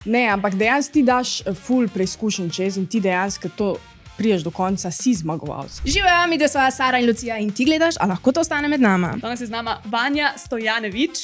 Ne, ampak dejansko ti daš ful preizkušen čez in ti dejansko to priješ do konca, si zmagovalec. Živijo, mi da sva Sara in Lucija in ti gledaš, a lahko to ostane med nama. Danes je z nama Vanja Stojanevič.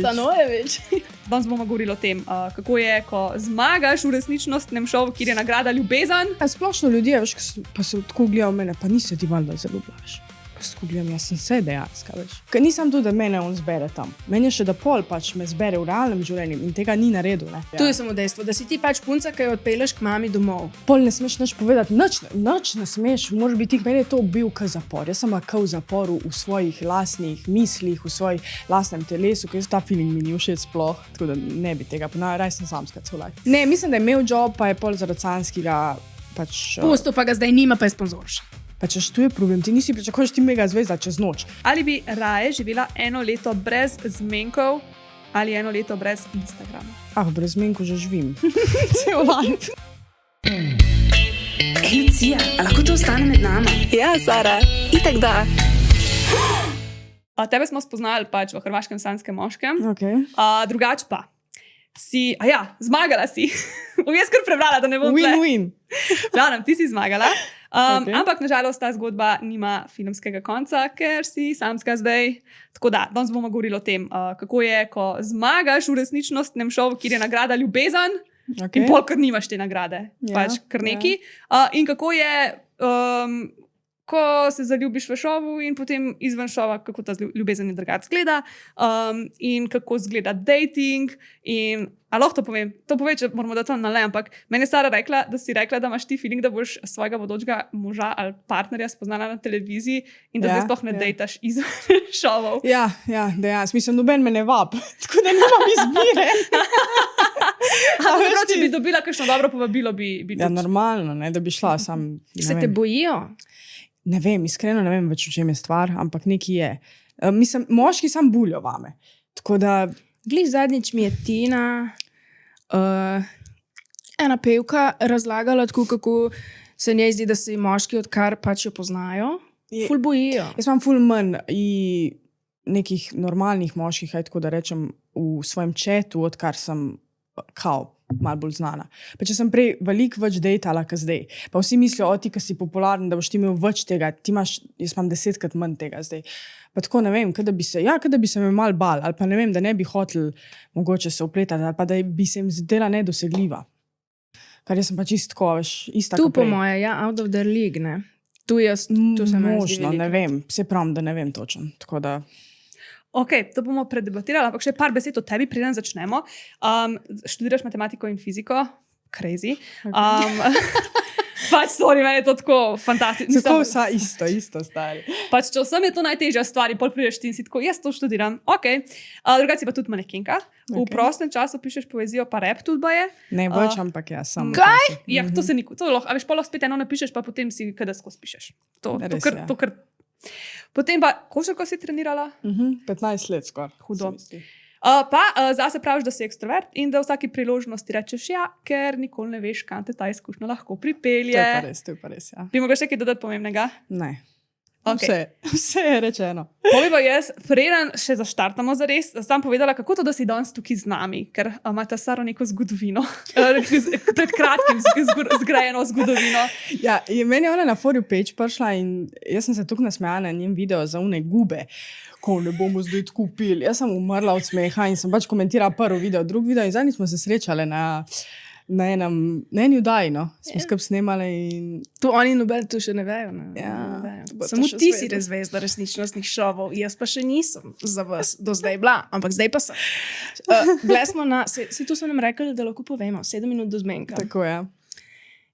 Stanojevič. Danes bomo govorili o tem, kako je, ko zmagaš v resničnostnem šovu, kjer je nagrada ljubezen. A splošno ljudje, veš, pa se tako gledajo mene, pa nisi ti valjda zaljubljaš. Skugljam, jaz sem vse dejanska, veš. Ker nisem tu, da mene on zbere tam. Meni je še, da pol pač me zbere v realnem življenju in tega ni naredil, ne. Tu je samo dejstvo, da si ti pač punca, ki jo odpelješ k mami domov. Pol ne smeš nič povedati, nič ne smeš, moraš biti, meni je to bil k zapor. Jaz sem k zaporu v svojih lastnih mislih, v svojih lastnem telesu, ker ta feeling mi ni všeč sploh, tako da ne bi tega ponavljala, raj sem samska celaj. Ne, mislim, da je imel job, pa je pol zaradi Canskega pač... Pusto pa ga zdaj nima, pa je sponzorša. Pa češ, tu je problem, ti nisi pričakuješ ti mega zvezda čez noč. Ali bi raje živela 1 leto brez zmenkov ali 1 leto brez Instagrama? Brez zmenkov že živim. Cel life. Lucija, a lahko to ostane med nama? Ja, Sara, itak da. Tebe smo spoznali pač v hrvaškem sanskem moškem, Okay. drugač pa. Zmagala si. Jaz kar prebrala, da ne bom Win-win. Ti si zmagala. Okay. Ampak nažalost ta zgodba nima filmskega konca, ker si samska zdaj. Tako da, danes bomo govorili o tem, kako je, ko zmagaš v resničnostnem šovu, kjer je nagrada ljubezen, Okay. in pol, ker nimaš te nagrade. Ja, Pač kar neki. In kako je, ko se zaljubiš v šovu in potem izven šova, kako ta ljubezen je drugače zgleda, in kako zgleda dating. A lahko to povem? To pove, če moramo dati na le, ampak meni je Sara rekla, da imaš ti feeling, da boš svojega bodočega moža ali partnerja spoznala na televiziji in da zdaj sploh ne dejtaš izven šovov. Ja, dejansko. Mislim, noben me ne vab, tako da nimam izbire. Ampak če bi dobila kakšno dobro povabilo, bi Ja, normalno, ne, da bi šla sam. Se te bojijo? Ne vem, iskreno ne vem več, v čem je stvar, ampak nekaj je. Mislim, moški sam buljo vame. Tako da... Glih zadnjič mi je Tina, ena pevka, razlagala tako, kako se njej zdi, da se moški, odkar pač jo poznajo, ful bojijo. Jaz imam ful manj nekih normalnih moških, tako da rečem, v svojem četu, odkar sem malo bolj znana. Pa če sem prej veliko več dejtala, kot zdaj. Pa vsi mislijo, ti, ki si popularen, da boš ti imel več tega, jaz imam 10-krat manj tega zdaj. Pa tako ne vem, kada bi se me mal bal, ali pa ne vem, da ne bi hotel mogoče se upletati, ali pa da bi se jim zdela nedosegljiva. Kar jaz sem pač tako, ista Tu kot prej. po moje, out of their league, ne? Tu se meni zdi Možno, ne veliko. vem, se pravim, da ne vem točno. Tako da... Ok, to bomo predebatirali, ampak še par besed o tebi, preden začnemo. Študiraš matematiko in fiziko, crazy. Pač, sorry, meni je to tako fantastično. Tako vsa isto stari. Pač, če vsem je to najtežja stvar in pol prideš ti in si tako, jaz to študiram, ok. Drugače si pa tudi manekenka. V prostem času pišeš poezijo, pa rap tudi baje. Ne več, ampak ja, samo. Kaj? Ja, to se nikoli, to lahko, a veš, pol spet eno napišeš, pa potem si kada skozi pišeš. To kar. Potem pa, košarko si trenirala? 15 let skoraj. Hudo. Zase praviš, da si ekstrovert in da v vsaki priložnosti rečeš ja, ker nikoli ne veš, kam te ta izkušnja lahko pripelje. To je pa res, ja. Bi mogla še kaj dodati pomembnega? Ne. Okay. Vse je rečeno. Povej pa jaz, preden še zaštartamo zares, sem povedala, kako to, da si danes tukaj z nami, ker ima ta Sara neko zgodovino, pred kratkim zgrajeno zgodovino. Ja, meni je ona na For You page prišla in jaz sem se tukaj nasmejala na njen video za une gube, ko ne bomo zdaj tako pili. Jaz sem umrla od smeha in sem pač komentirala prvi video, drugi video in zadnji smo se srečali na eni vdaji, no. Smo skupaj snemali in... To oni noben tu še ne vejo. Ne? Ja, Samo ti si zvezda resničnostnih šovov, jaz pa še nisem za vas do zdaj bila, ampak zdaj pa sem. Bile smo na, si tu so nam rekli, da lahko povemo, 7 minut do zmenka. Tako, ja.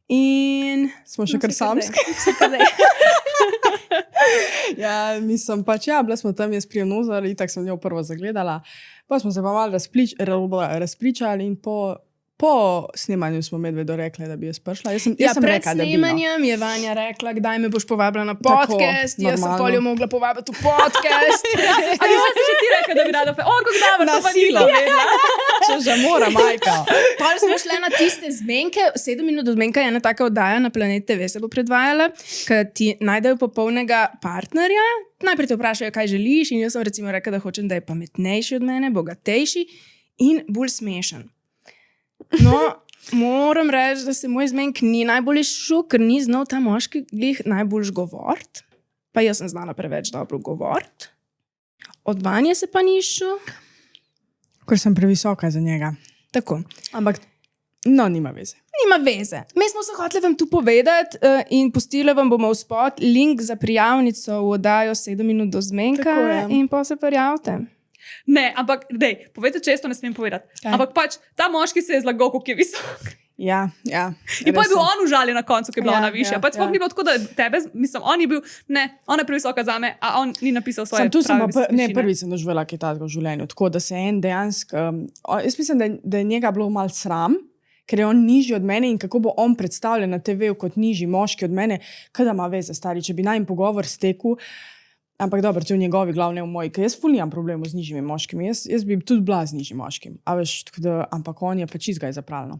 In... Smo še kar samski. Ja, mislim pač, bile smo tam, jaz Prijonozar, itak sem njo prvo zagledala, pa smo se pa malo razpričali in po snemanju smo medvedo rekli, da bi jaz prišla. Jaz sem pred rekla, snemanjem je Vanja rekla, kdaj me boš povabila na podcast, jaz sem poljo mogla povabiti v podcast. A nisem si še ti rekla, da bi rada kako dobro, to pa nisem vedela. Če že mora, majka. Pa smo šli na tiste zmenke, 7 minut do zmenka je ena taka oddaja na Planet TV se bo predvajala, kad ti najdejo popolnega partnerja, najprej te vprašajo, kaj želiš in jaz sem recimo rekla, da hočem, da je pametnejši od mene, bogatejši in bolj smešen. No, moram reči, da se moj zmenk ni najbolj izšel, ker ni znal ta moški glih najbolj govoriti. Pa jaz sem znala preveč dobro govoriti. Od vanje se pa ni izšel. Ker sem previsoka za njega. Tako. Ampak, no, nima veze. Nima veze. Mi smo se hoteli vam tu povedati in pustili vam bomo v spot link za prijavnico v oddajo 7 minut do zmenka Tako je. in pa se prijavite. Ne, ampak, dej, povejte, če jaz to ne smem povedati. Kaj? Ampak pač ta moški se je zlagal, koliko je visok. Ja. In pa je bil on užaljen na koncu, ker je bila Ja, ona višja. ja, Pač sploh ja. ni bilo tako, da tebe, mislim, on je bil, ne, ona je previsoka za me, a on ni napisal svoje Sem tu sem pa višine. prvi sem doživela kaj takega v življenju. Tako da se en dejansko, jaz mislim, da je njega bilo malo sram, ker je on nižji od mene in kako bo on predstavljen na TV-u kot nižji moški od mene, kada ima veze, stari, če bi naj pogovor stekel. Ampak dobro, to je v njegovi glavi, ne v moji, ker jaz ful nimam problemov z nižjimi moškimi. Jaz bi tudi bila z nižjim moškim. A veš, tako da, ampak on je pa čist ga je zapravljeno.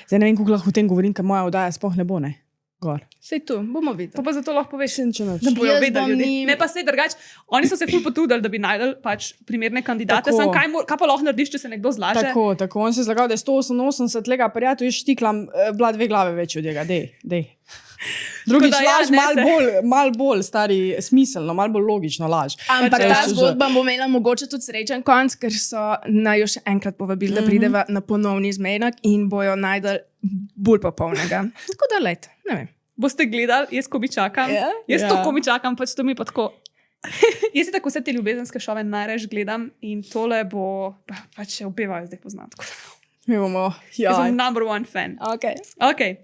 Zdaj ne vem, kako lahko o tem govorim, ker moja oddaja sploh ne bo, ne? Gor. Sej tu, bomo videli. Pa zato lahko poveš, Mislim, če noč. da bojo Jaz vedeli bom ljudje. njim- Ne pa se drugače. Oni so se ful potrudili, da bi najdel pač primerne kandidate. Tako. Sam kaj pa lahko narediš, če se nekdo zlaže? Tako, on se je zlagal, da je 188 lega prijatelj, jaz štiklam, bila 2 glave več od njega, dej. Drugič Tako da ja, laž, ne mal bolj stari, smiselno, mal bolj logično laž. Ampak Pač, ta veš, zgodba bo imela mogoče tudi srečen konc, ker so naj jo še enkrat povabili, da prideva na ponovni zmenek in bojo najdel bolj popolnega. Tako da let, ne vem. Boste gledali, jaz ko mi čakam. Ja? Jaz Ja. to, ko mi čakam, pač to mi pa tako. Jaz si tako vse te ljubezenske šove najraje gledam in tole bo, pač še obevajo zdaj poznati. Mi bomo, Jaz ja. sem number one fan. Okay. Okay.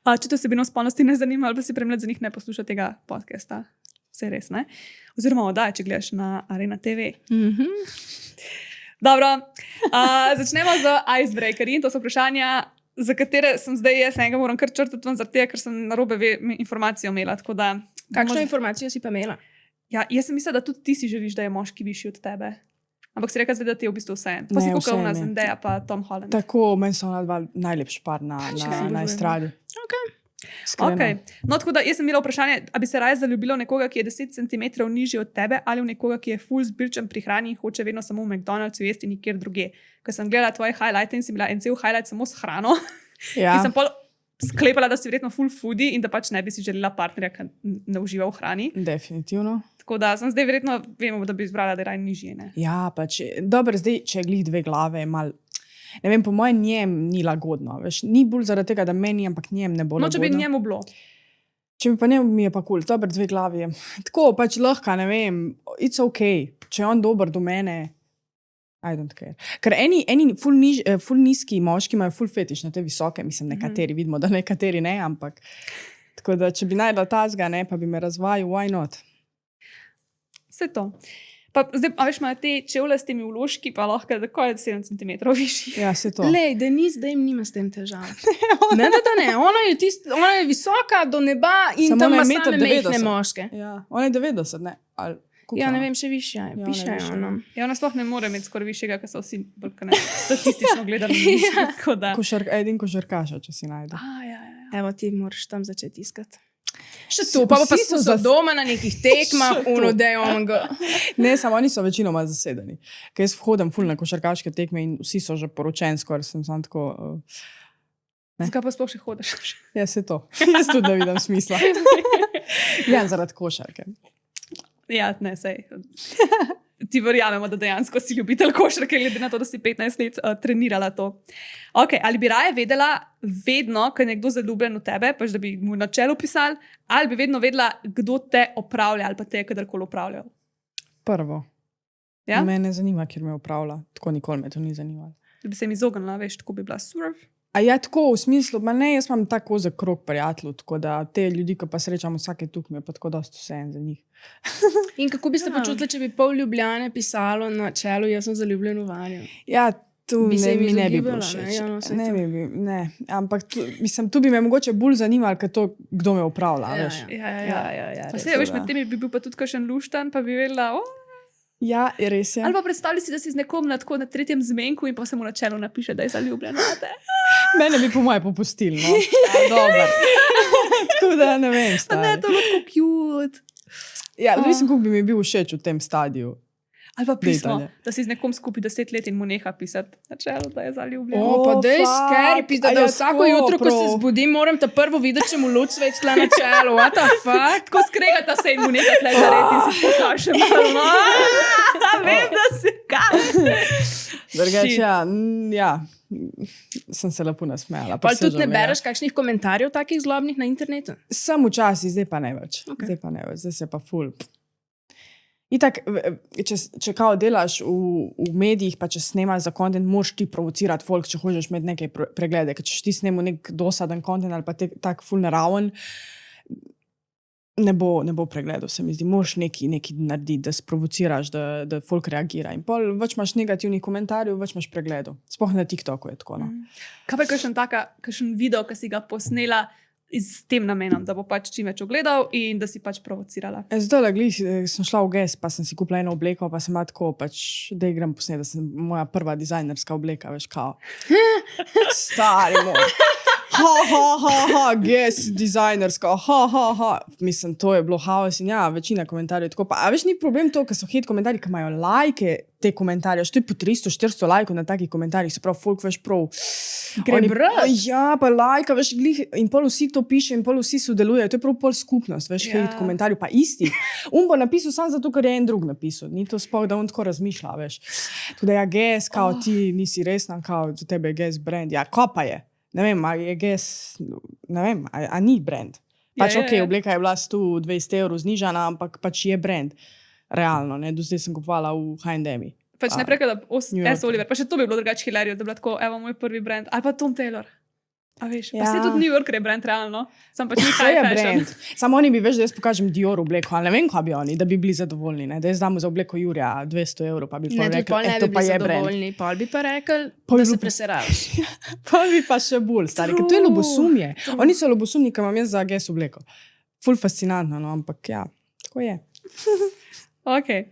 Če te vsebino spolnosti ne zanima, ali pa si premlad za njih, ne posluša tega podcasta. Vse res, ne? Oziroma oddaj, če gledaš na Arena TV. Dobro, začnemo z icebreakerji. To so vprašanja, za katere sem zdaj jaz enega moram kar črtati ven, zaradi tega, ker sem narobe informacijo imela. Tako da, Kakšno informacijo si pa imela? Ja, jaz sem mislila, da tudi ti si želiš, da je moški višji od tebe. Ampak si rekel, da ti je v bistvu vse. Pa Ne, si vseeno kukal na je. Zendaya pa Tom Holland. Tako, meni so ona dva najlepši par na združujemo. estradi. Iskreno. Okay. No, tako da jaz sem imela vprašanje, ali bi se raje zaljubila v nekoga, ki je 10 cm nižji od tebe, ali v nekoga, ki je full zbirčen pri hrani in hoče vedno samo v McDonald'su jesti in nikjer druge. Ker sem gledala tvoje highlighte in sem bila en cel highlight samo s hrano. Ja. In sem pol sklepala, da si verjetno full foodie in da pač ne bi si želela partnerja, ki ne uživa v hrani. Definitivno. Tako da sem zdaj verjetno, vemo, da bi izbrala, da je raje nižji. Ne? Ja, pač, dobro, zdaj, če je glih 2 glave, je mal, ne vem, po mojem njem ni lagodno, veš, ni bolj zaradi tega, da meni, ampak njem ne bo No, lagodno. če bi njemu bilo. Če mi pa ne, mi je pa kul, dobro, 2 glavi je. Tako, pač lahko, ne vem, it's ok, če je on dober do mene, I don't care. Ker eni ful nizki moški imajo ful fetiš na te visoke, mislim, nekateri, vidimo, da nekateri ne, ampak tako da, če bi najdel tazga, ne, pa bi me razvajal, why not? Vse to. Pa zdaj, a veš, imajo te čevlje s temi vložki, pa lahko tako je 7 cm višji. Ja, se to. Lej, Denis, da jim nima s tem težav. Ne. Ona je visoka do neba in Samo tam ona ima je same 1,90 mehne moške. Ja, on je 90, ne? Ali, koliko Ja, ima? ne vem, še višja je. Ja, Piše ona je je višja. ono. Ja, ona sploh ne more imeti skoraj višjega, ker so vsi bolj kot ne, statistično gledano. Tako da. Edin košarkaša, če si najde. Ja. Evo, ti moraš tam začeti iskati. Še Vsi tu, pa so so za- doma na nekih tekmah, Še tu. uno, da je on ga. Ne, samo oni so večinoma zasedeni. Ker jaz hodim ful na košarkaške tekme in vsi so že poročeni, skoraj sem sam tako. Ne. Zakaj pa sploh še hodiš? Ja, se to. Jaz tudi ne vidim smisla. Ja, zaradi košarke. Ja, ne, sej. Ti verjamemo, da dejansko si ljubitelj košarke, glede na to, da si 15 let trenirala to. Okay, ali bi raje vedela vedno, ko je nekdo zaljubljen v tebe, pač da bi mu na čelu pisal, ali bi vedno vedela, kdo te opravlja ali pa te je kadarkoli opravljal? Prvo. Ja? Me ne zanima, kjer me upravlja. Tako nikoli me to ni zanimalo. Da bi se mi izognila, veš, tako bi bila surf. A ja, tako v smislu, ma ne, jaz imam tako za krog prijateljev, tako da te ljudi, ki pa srečam vsake tukaj, mi je pa tako dosto vseeno za njih. In kako bi se Ja. počutili, če bi pol Ljubljane pisalo na čelu, jaz sem zaljubljen v vanjo? Ja, tu Bi se ne, mi mi ne bi izogibala, bilo všeč. ne? Ja, no, saj Ne, to. ne, ampak tu bi me mogoče bolj zanimalo, kot to, kdo me upravlja. Ja, veš. ja. Pa se, veš, med temi bi bil pa tudi kakšen luštan, pa bi vedela, Ja, je res je. ali pa predstavljaj si, da si z nekom na 3. zmenku in pa se mu na čelu napiše, da je zaljubljen. Mene bi po moje popustili. No? Ja, dobro. Tako da ne vem. Ne, to je tako cute. Ja, mislim, kako bi mi bil všeč v tem stadiju. Ali pa pismo, Dejtanje. da si z nekom skupaj 10 let in mu neha pisati načelo, da je zaljubljen. O, pa dej fuck, skeri, pizda, a da je vsako jutro, ko se prav. zbudim, moram ta prvo videti, če mu luč svetla na čelu. What the fuck? Ko skregata se in mu neha tle narediti in si postal še malo. Vem, da si kaj. Drugače, ja, sem se lepo nasmejala. Pa tudi ne presežem, bereš kakšnih komentarjev takih zlobnih na internetu? Sem včasih, zdaj pa ne več. Ok. Zdaj se pa ful. Itak, če kao delaš v medijih, pa če snemaš za content, moraš ti provocirati folk, če hočeš imeti neke preglede. Ker če ti snemo nek dosaden content ali pa tak ful naraven, ne bo pregledov, se mi zdi. Moraš nekaj narediti, da sprovociraš, da folk reagira. In pol več imaš negativnih komentarjev, več imaš pregledov. Sploh na TikToku je tako. No. Kaj pa je kakšen video, ki si ga posnela s tem namenom, da bo pač čim več ogledal in da si pač provocirala? Zdaj, sem šla v GES, pa sem si kupila eno obleko, pa sem bila tako, da igram posnet, da sem moja prva dizajnerska obleka, veš, kao. Stari moj. GES dizajnerska, Mislim, to je bilo haos in ja, večina komentarjev tako. Pa, a veš, ni problem to, ker so hate komentarji, ki imajo lajke te komentarje, što je po 300-400 lajkov na takih komentarjih, se pravi, folk veš prav. Gre brat. Ja, pa lajka, veš, in pol vsi to piše in pol vsi sodelujejo, to je prav pol skupnost, veš, hate komentarjev, pa isti. Bo napisal sam zato, ker je en drug napisal, ni to sploh, da on tako razmišlja, veš. Tako da ja, GES, kao ti nisi resna, kao za tebe je GES brand, ja, ko pa je? Ne vem, a je GES, ne vem, a ni brand. Pač ok, obleka je bila 120 € znižana, ampak pač je brand. Realno, ne, do zdaj sem kupovala v H&M-i. Pač ne preka, da New York. S. Oliver, pa še to bi bilo drugače hilarijo, da bi bilo tako, evo moj prvi brand, ali pa Tom Taylor. A veš, pa Ja. se tudi New Yorker je brand realno, sam pač ni Vse high je fashion. brand. Samo oni bi več, da jaz pokažem Dior obleko, ali ne vem, kaj bi oni, da bi bili zadovoljni, ne? Da jaz dam za obleko Jurja 200 €, pa bi Ne, pol tudi rekel, pol ne to bi pa bili je brand. zadovoljni, pol bi pa rekel, Pol da bi se bilo- preseraš. Pa bi pa še bolj stari, ker to je ljubosumje. Oni so ljubosumni, ker imam jaz za GES obleko. Ful fascinantno, no, ampak ja, tako je. Okay.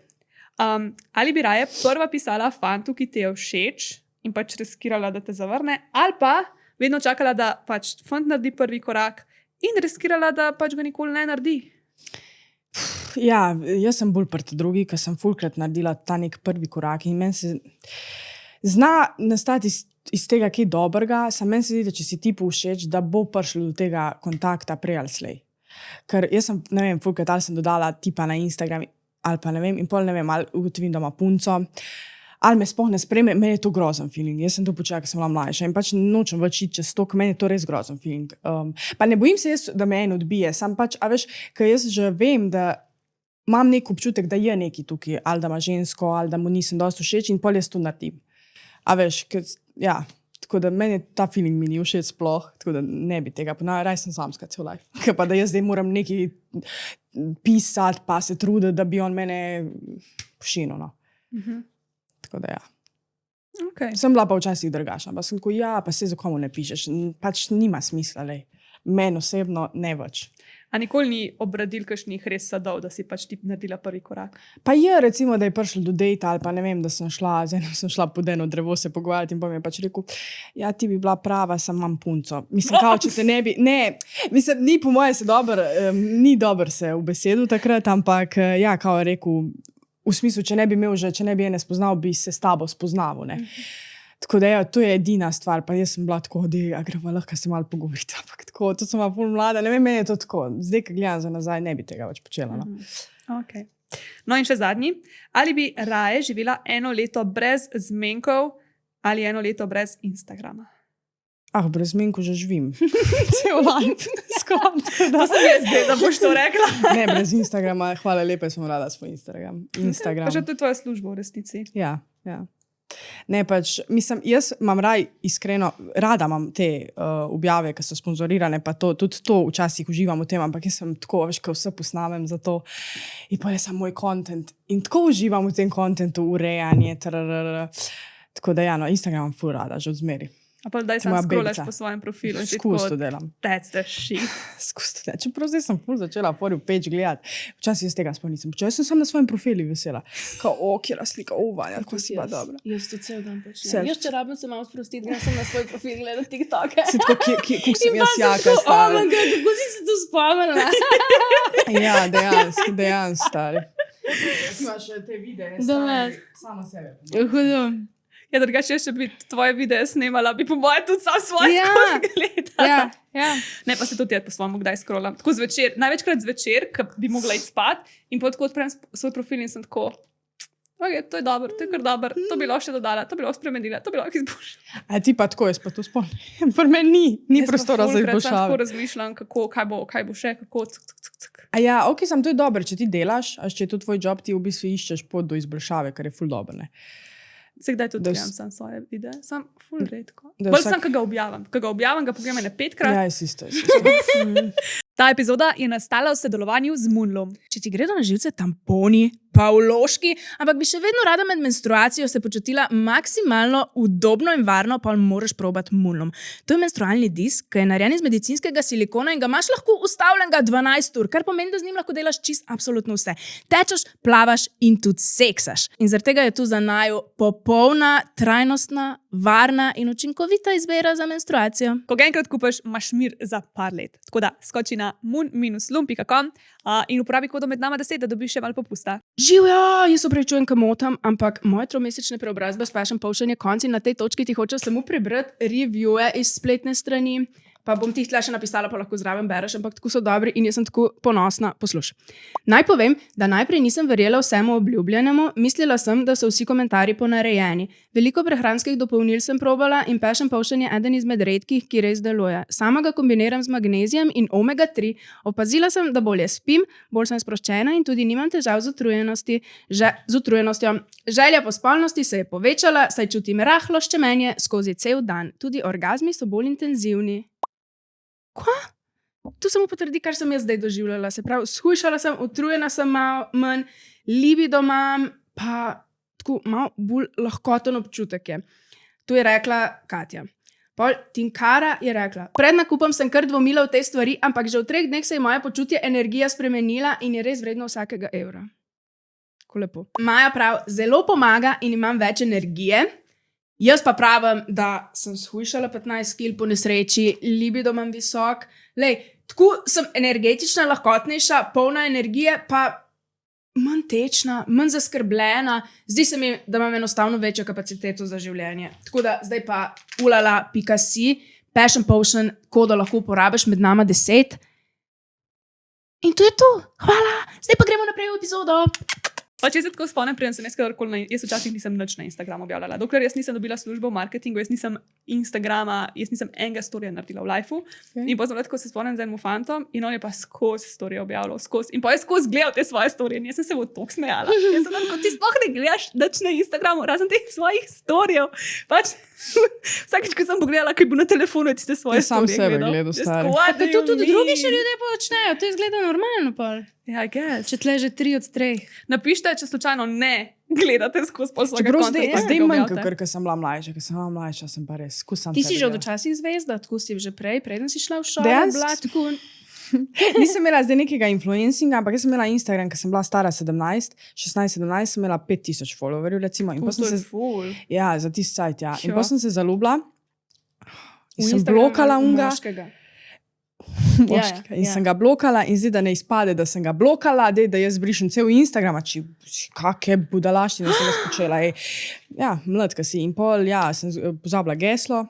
Ali bi raje prva pisala fantu, ki ti je všeč in pač riskirala, da te zavrne, ali pa vedno čakala, da pač fant naredi prvi korak in riskirala, da pač ga nikoli ne naredi? Ja, jaz sem bolj proti drugi, ker sem fulkrat naredila ta nek prvi korak in meni se zna nastati iz tega kaj dobrega, samo meni se zdi, da če si tipu všeč, da bo prišlo do tega kontakta prej ali slej. Ker jaz sem, ne vem, fulkrat ali sem dodala tipa na Instagram ali pa ne vem, in pol ne vem, ali ugotovim, da ima punco, ali me sploh ne spreme, meni je to grozen feeling. Jaz sem to počela, ker sem bila mlajša in pač nočem več iti čez to, ker meni je to res grozen feeling. Pa ne bojim se jaz, da me en odbije, sam pač, a veš, ker jaz že vem, da imam nek občutek, da je neki tukaj, ali da ima žensko, ali da mu nisem dosti všeč in pol jaz to naredim. A veš, ker, ja, tako da meni ta feeling mi ni všeč sploh, tako da ne bi tega ponavljala, raj sem samska cel life. Ker pa da jaz zdaj moram nekaj pisati, pa se truditi, da bi on mene všinil, no. Tako da ja. Okay. Sem bila pa včasih drugačna, pa sem tako, ja, pa se za komu ne pišeš, pač nima smisla, lej. Meni osebno ne več. A nikoli ni obradil kakšnih res sadov, da si pač ti naredila prvi korak? Pa je recimo, da je prišlo do dejta ali pa ne vem, da sem šla pod eno drevo se pogovarjati in pa mi je pač rekel, ja, ti bi bila prava, sam imam punco. Mislim, kao, če te ne bi, ne, mislim, ni po moje se dobro, ni dobro se v besedu takrat, ampak ja, kao je rekel, v smislu, če ne bi imel že, če ne bi ene spoznal, bi se s tabo spoznaval, ne. Tako da ja, to je edina stvar, pa jaz sem bila tako, da greva lahko se malo pogovoriti, ampak tako, to sem bila ful mlada, ne vem, meni je to tako, zdaj, ko gledam za nazaj, ne bi tega več počela, no. Okay. No in še zadnji, ali bi raje živela 1 leto brez zmenkov ali 1 leto brez Instagrama? Brez zmenku že živim. Cel life. Skoro. To sem jaz zdaj, da boš to rekla. Ne, brez Instagrama, hvala lepa, sem rada svoj Instagram. Pa že to je tvoja služba v resnici. Ja, ja. Ne, pač, mislim, jaz imam iskreno, rada imam te objave, ki so sponzorirane, pa to, tudi to včasih uživam v tem, ampak jaz sem tako, veš, ko vse posnamem za to in pa je samo moj content in tako uživam v tem contentu, urejanje, tako da ja, no, Instagram ful rada, že od zmeri. A pa daj sam Moja scrollaš babica. po svojem profilu in si Skus tako, to delam. that's the shit. Skus to delam. Čeprav zdaj sem ful začela for you page gledati. Včasih jaz tega sploh nisem počela. Jaz sem samo na svojem profilu vesela. Kao, kjera slika, Vanja, kako si pa dobra. Jaz to cel dan počnem. Self- Jaz če rabim se malo sprostiti, grem sem na svoj profil gledati TikToke. Si tako, kako sem In pa jaz sem jaka tako, stara. oh my God, kako si se to spomnila? Ja, dejansko stari. Imaš te videe, Da me- samo sebe. Hudo. Ja, drugače, če bi tvoje videe snemala, bi po mojem tudi sam svoj Ja. skozi gledala. Ja. Ne, pa se tudi jaz po svojemu kdaj scrollam. Tako zvečer, največkrat zvečer, ko bi mogla iti spat in potem tako odprem svoj profil in sem tako, okay, to je dobro, to je kar dobro, to bi lahko še dodala, to bi lahko spremenila, to bi lahko izboljšala. A ti pa tako, jaz pa to spomnim. Pri meni ni Jaz pa prostora za fulkrat sam Tako izboljšave. razmišljam, kaj bo še, kako. Cuk. A ja, ok, sam to je dobro, če ti delaš, a če je to tvoj job, ti v bistvu iščeš pot do izboljšave, kar je ful dobro. Ne? Se kdaj tudi Da gledam vs- sam svoje videe, sam ful redko. Da Bolj vsak- sem, ko ga objavim. Ko ga objavim, ga pogledam ene 5-krat. Ja, jaz isto. Jaz isto. Ta epizoda je nastala v sodelovanju z Moonlom. Če ti gredo na živce tamponi, pa vložki, ampak bi še vedno rada med menstruacijo se počutila maksimalno udobno in varno, pa moraš probati Moonlom. To je menstrualni disk, ki je narejen iz medicinskega silikona in ga imaš lahko ustavljenega 12 ur, kar pomeni, da z njim lahko delaš čist absolutno vse. Tečeš, plavaš in tudi seksaš. In zaradi tega je tu za naju popolna, trajnostna, varna in učinkovita izbira za menstruacijo. Ko ga enkrat kupiš, imaš mir za par let. Tako da skoči na moon-lum.com in uporabi kodo med nama 10, da dobiš še malo popusta. Živjo, jaz se upravičujem, kam motam, ampak moje tromesečne preobrazbe s Passion Potion je konc in na tej točki ti hočem samo prebrati reviewe iz spletne strani. Pa bom ti tle še napisala, pa lahko zraven bereš, ampak tako so dobri in jaz sem tako ponosna. Poslušaj. Naj povem, da najprej nisem verjela vsemu obljubljenemu, mislila sem, da so vsi komentarji ponarejeni. Veliko prehranskih dopolnil sem probala in Passion Potion je eden izmed redkih, ki res deluje. Sama ga kombiniram z magnezijem in omega 3. Opazila sem, da bolje spim, bolj sem sproščena in tudi nimam težav z utrujenostjo. Želja po spolnosti se je povečala, saj čutim rahlo ščemenje skozi cel dan. Tudi orgazmi so bolj intenzivni. Kva? To samo potrdi, kar sem jaz zdaj doživljala. Se pravi, shujšala sem, utrujena sem manj, libido imam, pa tako malo bolj lahkoten občutek je. To je rekla Katja. Pol Tinkara je rekla, pred nakupom sem kar dvomila v te stvari, ampak že v 3 dneh se je moje počutje energija spremenila in je res vredno vsakega evra. Ko lepo. Maja prav, zelo pomaga in imam več energije. Jaz pa pravim, da sem shujšala 15 kg po nesreči, libido imam visok. Lej, tako sem energetična, lahkotnejša, polna energije, pa manj tečna, manj zaskrbljena. Zdi se mi, da imam enostavno večjo kapaciteto za življenje. Tako da zdaj pa ulala.si, Passion Potion, kodo lahko uporabiš med nama 10. In to je to. Hvala. Zdaj pa gremo naprej v epizodo. Pa če se tako spomnim, preden sem jaz včasih nisem nič na Instagramu objavljala. Dokler jaz nisem dobila službo v marketingu, jaz nisem Instagrama, jaz nisem enega storija naredila v lifeu. Okay. In potem tako se spomnim z enim fantom in on je pa skozi storije objavljal, skozi. In pa je skozi gledal te svoje storije in jaz sem se v to smejala. Jaz sem tako, ti sploh ne gledaš nič na Instagramu, razen teh svojih storijev. Pač vsakič, ko sem pogledala, kaj bo na telefonu, ti ste svoje Ti sam storije sebe gledal, Just stari. what do To you tudi mean? drugi še ljudje počnejo, to izgleda normalno. Pol. Ja, I guess. Če tle že 3 od 3. Napište, če slučajno ne gledate skozi pol svojega Čeprav konta. zdaj manj, ker sem bila mlajša, ker sem bila mlajša, sem pa res skusam. Ti si že od včasih zvezda, tako si že prej, preden si šla v šolo. Dejansko? Nisem imela zdaj nekega influencinga, ampak jaz sem imela Instagram, ker sem bila stara 16, 17, sem imela 5000 followerjev, recimo. In potem sem se, ful. ja, za tisti sajt, ja. In Sure. potem sem se zaljubila in sem blokala unga. Ja, In sem ga blokala in zdaj, da ne izpade, da sem ga blokala, da jaz brišem cel Instagram, kakšne budalaštine sem jaz počela. Ej. Ja, mladka si. In pol, ja, sem pozabila geslo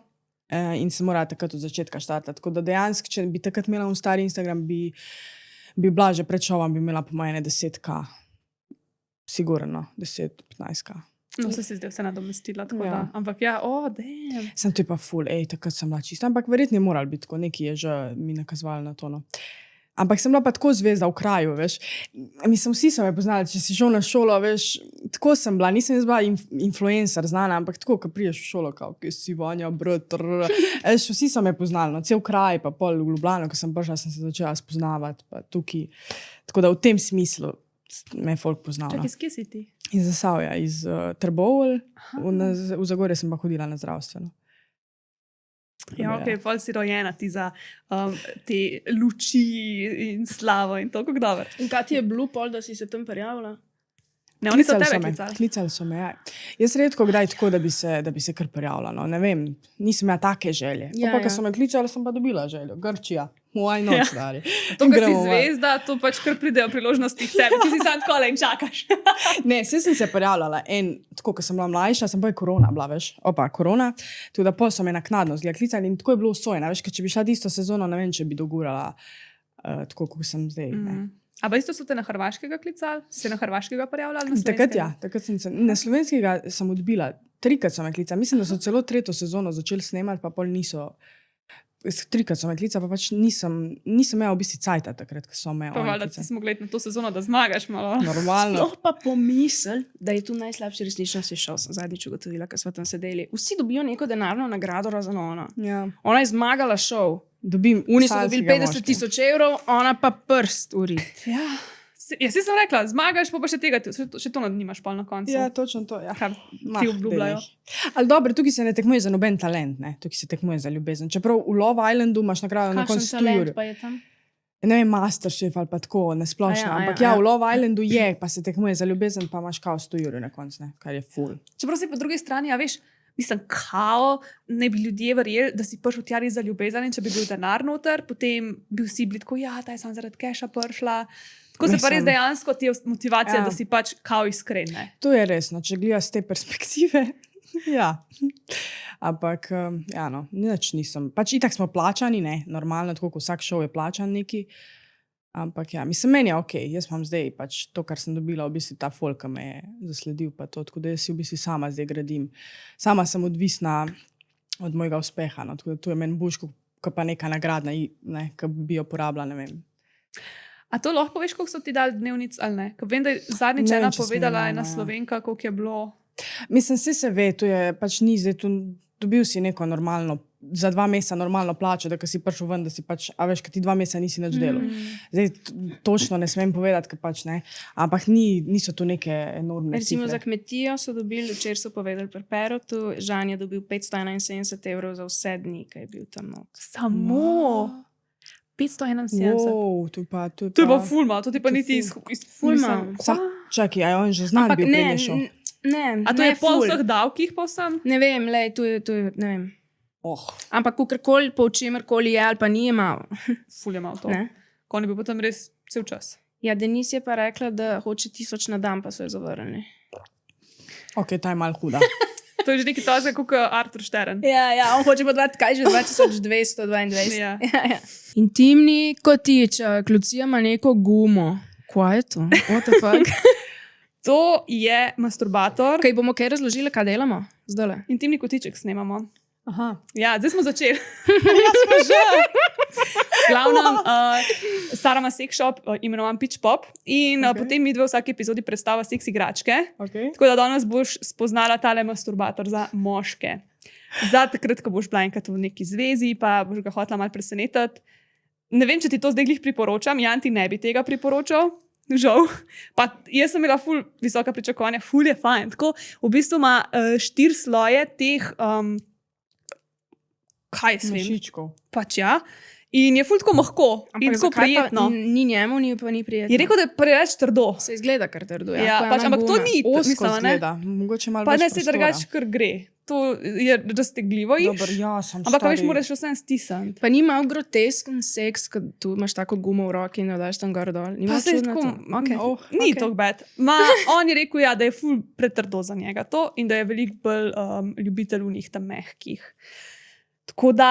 in sem morala takrat od začetka štartati. Tako da dejansko, če bi takrat imela un stari Instagram, bi bila že pred šovom, bi imela po moje 10k. Sigurno, 10-15k. No, se si zdaj vse nadomestila, tako Ja. da. Ampak ja, damn. Sem to je pa ful, takrat sem bila čista, ampak verjetno je moral biti tako, nekaj je že mi nakazovalo na to. No. Ampak sem bila pa tako zvezda v kraju, veš. Mislim, vsi so me poznali, če si šel na šolo, veš, tako sem bila, nisem jaz bila influencer znana, ampak tako, ko priješ v šolo, kao, ki si Vanja, brat, veš, vsi so me poznali, no, cel kraj, pa pol v Ljubljano, ko sem prišla, sem se začela spoznavati, pa tukaj. Tako da v tem smislu me je folk poznal. Čakaj, skje si ti? Iz Zasavja, iz Trbovelj, v Zagorje sem pa hodila na zdravstveno. Ja, ok, pol si rojena ti za te luči in slavo in to, kako dobro. In kaj ti je bilo pol, da si se tam prijavila? Ne, oni so tebe klicali. Klicali so me, ja. Jaz redko kdaj tako, da bi se kar prijavila, no. Ne vem, nisem imela take želje. Ja, Ko so me klicali, sem pa dobila željo. Grčija, why not, stari. To, kar si Gremo ven. zvezda, to pač kar pridejo priložnosti k tebi, ki si sam tako in čakaš. Ne, saj sem se prijavljala. Tako, ko sem bila mlajša, sem pa je korona bila, veš. Korona. Tako da pol so me naknadno klicali in tako je bilo usvojeno. Veš, ker če bi šla tisto sezono, ne vem, če bi dogurala tako, kot sem zdaj. Ne. A pa isto so te na hrvaškega klicali? Si se na hrvaškega prijavljala? Na Takrat ja, takrat sem se. Na slovenskega sem odbila, 3krat so me klicali. Mislim, da so celo 3. sezono začeli snemati, pa pol niso. 3krat so me klicali, pa pač nisem imela v bistvu cajta takrat, ko so me Pa valjda si smo gledali na to sezono, da zmagaš malo. Normalno. Sploh pa pomisel, da je tu najslabši resničnostni šov, sem zadnjič ugotovila, ker smo tam sedeli. Vsi dobijo neko denarno nagrado razen ona. Ja. Ona je zmagala šov. Dobim Oni so dobili salskega 50 moškega. 000 evrov, ona pa prst uri. Ja. Jaz si sem rekla, zmagaš, pa še tega, še to nimaš pol na koncu. Ja, točno to. Ja. Kar ti obljubljajo. Ali dobro, tukaj se ne tekmuje za noben talent, ne? Tukaj se tekmuje za ljubezen. Čeprav v Love Islandu imaš nagrado na koncu 100 ur. pa je tam? Ne vem, Masterchef ali pa tako, nesplošno. Ampak ja, v Love Islandu je, pa se tekmuje za ljubezen, pa imaš kao 100 ur na koncu, ne? Kar je ful. Čeprav si po drugi strani, a veš, mislim, kao, ne bi ljudje verjeli, da si prišel tja res za ljubezen in če bi bil denar noter, potem bi vsi bili tako, ja, ta je samo zaradi keša prišla. Tako se pa res dejansko ti je motivacija, da si pač kao iskren. Ne? To je resno, če gledaš z te perspektive. Ja. Ampak, ja, no, nič nisem. Pač itak smo plačani, ne, normalno, tako kot vsak šov je plačan neki. Ampak ja, mislim, meni je ok, jaz imam zdaj pač to, kar sem dobila, v bistvu ta folk, ki me je zasledil, pa to, tako da jaz si v bistvu sama zdaj gradim. Sama sem odvisna od mojega uspeha, no, tako da to je meni boljš, kot pa neka nagradna, ne, ki bi jo porabila, ne vem. A to lahko poveš, koliko so ti dali dnevnic ali ne? Ker vem, da je zadnjič Ne vem, ena če povedala, smem, ena ja. Slovenka, koliko je bilo. Mislim, se ve, to je pač ni zdaj tu, dobil si neko normalno, za 2 meseca normalno plačo, da ko si prišel ven, da si pač, a veš, kad ti 2 meseca nisi nič delal. Zdaj točno ne smem povedati, ker pač ne, ampak niso tu neke enormne Recimo cifre. za kmetijo so dobili, včeraj so povedali pri Perotu, Žan je dobil 571 evrov za vse dni, ki je bil tam not. Samo 571. Wow, to je pa To je pa fulma, to ti pa To je niti ful. Ful mislim, malo. Čakaj, a je on že znan bil prenešel? ne. A to ne je pol ful. vseh davkih povsem? Ne vem, lej, to je, ne vem. Oh. Ampak kakorkoli, po čemerkoli je ali pa ni je malo. Ful je malo to. Ne? Kon je bil potem res cel čas. Ja, Denis je pa rekla, da hoče 1000 na dan, pa so jo zavrnili. Ok, ta je malo huda. To je že nekaj tazga, kot Artur Štern. Ja, on hoče pa dati kaj že 2222. Ja. Ja. Intimni kotiček, Lucija ima neko gumo. Kaj je to? What the fuck? To je masturbator. Kaj bomo kaj razložili, kaj delamo? Zdajle. Intimni kotiček snemamo. Aha. Ja, zdaj smo začeli. Glavno, Sara ima sex shop, imenovan Pitch Pop, in potem mi dve v vsaki epizodi predstava seks igračke. Okay. Tako da danes boš spoznala tale masturbator za moške. Za takrat, ko boš bila enkrat v neki zvezi, pa boš ga hotela malo presenetiti. Ne vem, če ti to zdaj glih priporočam, Jan ti ne bi tega priporočal. Žal. Pa jaz sem imela ful visoka pričakovanja, ful je fajn. Tako, v bistvu ima 4 sloje teh, kaj jaz vem, Mišičkov. pač ja. In je ful tako mahko in tako zakaj pa prijetno. ni njemu, ni pa ni prijetno. Je rekel, da je preveč trdo. Se izgleda kar trdo. Ja, ko je pač, ona ampak to guma. ni, Osko mislim, ne. zgleda, mogoče malo Pa več ne se prostora. drugače, kar gre. To je raztegljivo jih. Dober, ja, sem Ampak stari. veš, moraš vse stisniti. Pa ni malo grotesken seks, ko tu imaš tako gumo v roki in jo daš tam gor dol. Ni Pa malo se je čudno tako, to? okay. Oh, Ni okay. to bad. On je rekel, ja, da je ful pretrdo za njega to in da je veliko bolj ljubitelj v njih tam mehkih. Tako da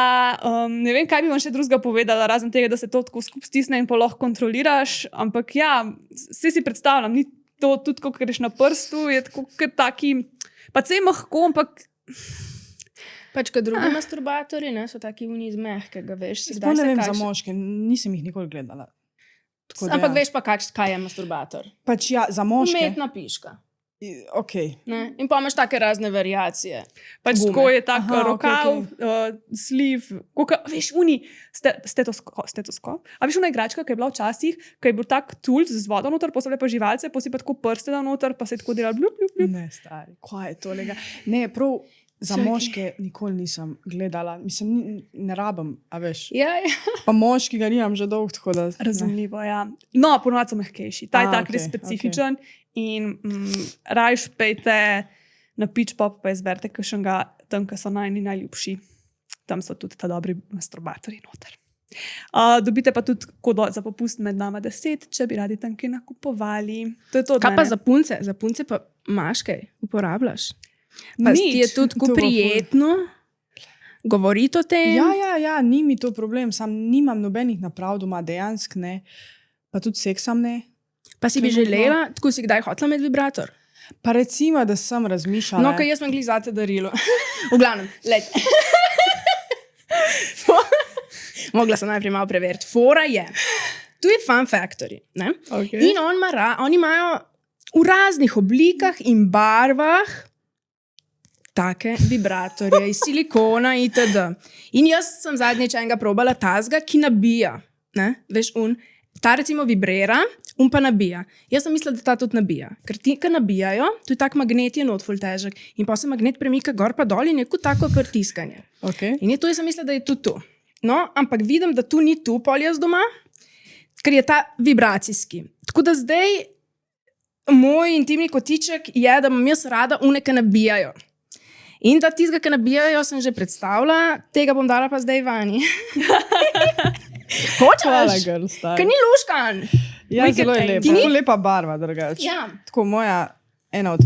ne vem, kaj bi vam še drugega povedala, razen tega, da se to tako skupaj stisne in pa lahko kontroliraš. Ampak ja, vse si predstavljam, ni to tudi, ko greš na prstu, je tako kot taki, pa se je mahko, ampak Pač, kot drugi masturbatorji, ne, so taki vuni iz mehkega, veš. Si Sploh kdaj ne se vem za kakšen- moške, nisem jih nikoli gledala. Tako da Ampak ja. veš pa, kaj je masturbator. Pač ja, za moške. Umetna piška. Ok. Ne? In pa imaš take razne variacije. pač Gume. tako je tak Aha, rokav, okej, sliv, veš, uni, stetoskop. A veš, ona igračka, ki je bila včasih, ki je bil tak tulc z vodo noter, posebej pa živalce, posebej pa tako prste da noter, pa se je tako delal blup, blup, blup. Ne, stari, kaj je to lega? Ne, prav, Za moške nikoli nisem gledala, mislim, ne rabim, a veš. Ja, ja. Pa moški ga nimam že dolgo, tako da. Razumljivo, ja. No, ponovadi so mehkejši, ta je tak res specifičen in rajš pejte na Pitch Pop, pa izberite kakšnega tam, ki so najljubši. Tam so tudi ta dobri masturbatorji noter. Dobite pa tudi kodo za popust med nama 10, če bi radi tam kaj nakupovali. To je to od Kaj pa mene. za punce? Za punce pa imaš kaj, uporabljaš? Pa Nič. ti je tudi To bo ful. prijetno govoriti o tem? Ja, ni mi to problem, sam nimam nobenih naprav doma, dejansko ne. Pa tudi seksam ne. Pa si bi Trenutno. želela, tako si kdaj hotela imeti vibrator? Pa recimo, da sem razmišljala. No, kaj jaz sem glih zate darilo. V glavnem, let. Mogla sem najprej malo preveriti. Fora je, tu je Fun Factory. Ne? Okay. In oni imajo v raznih oblikah in barvah take vibratorje iz silikona itd. In jaz sem zadnjič enega probala tazga, ki nabija. Ne? Veš, ta recimo vibrira, pa nabija. Jaz sem mislila, da ta tudi nabija. Ker ti, ki nabijajo, tu je tak magnet, je not ful težek. In pa se magnet premika gor pa dol in je kot tako pritiskanje. Okay. In je to, jaz sem mislila, da je tudi tu. No, ampak vidim, da tu ni tu pol jaz doma, ker je ta vibracijski. Tako da zdaj moj intimni kotiček je, da imam jaz rada ki nabijajo. In da tistega, ki nabijajo, sem že predstavila, tega bom dala pa zdaj vani. Hvala, Hočeš? girl, Ker ni luškan. Ja, Wicked zelo je thing. lepa. Ti ni? Ful lepa barva, drugače. Ja. Tako moja, ena od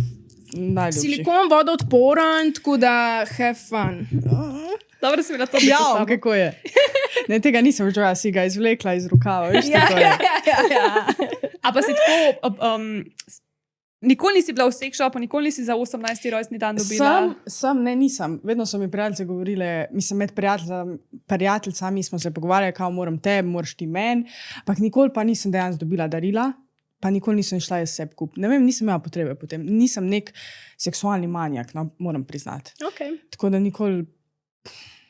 najljubših. Silikon, vodoodporen, tako da have fun. Dobro si mi na to Ja, pisala. kako je. Ne, tega nisem čula, si ga izvlekla iz rokava. Veš, to je. A pa si tako, nikoli nisi bila v sekshopu, nikoli nisi za 18. rojstni dan dobila. Nisem. Vedno so mi prijateljice govorile, mislim, med prijateljicami smo se pogovarjali, kao moram tebi, moraš ti meni, ampak nikoli pa nisem dejansko dobila darila, pa nikoli nisem šla jaz sebi kup. Ne vem, nisem imela potrebe potem. Nisem nek seksualni manjak, no, moram priznati. Okay. Tako da nikoli,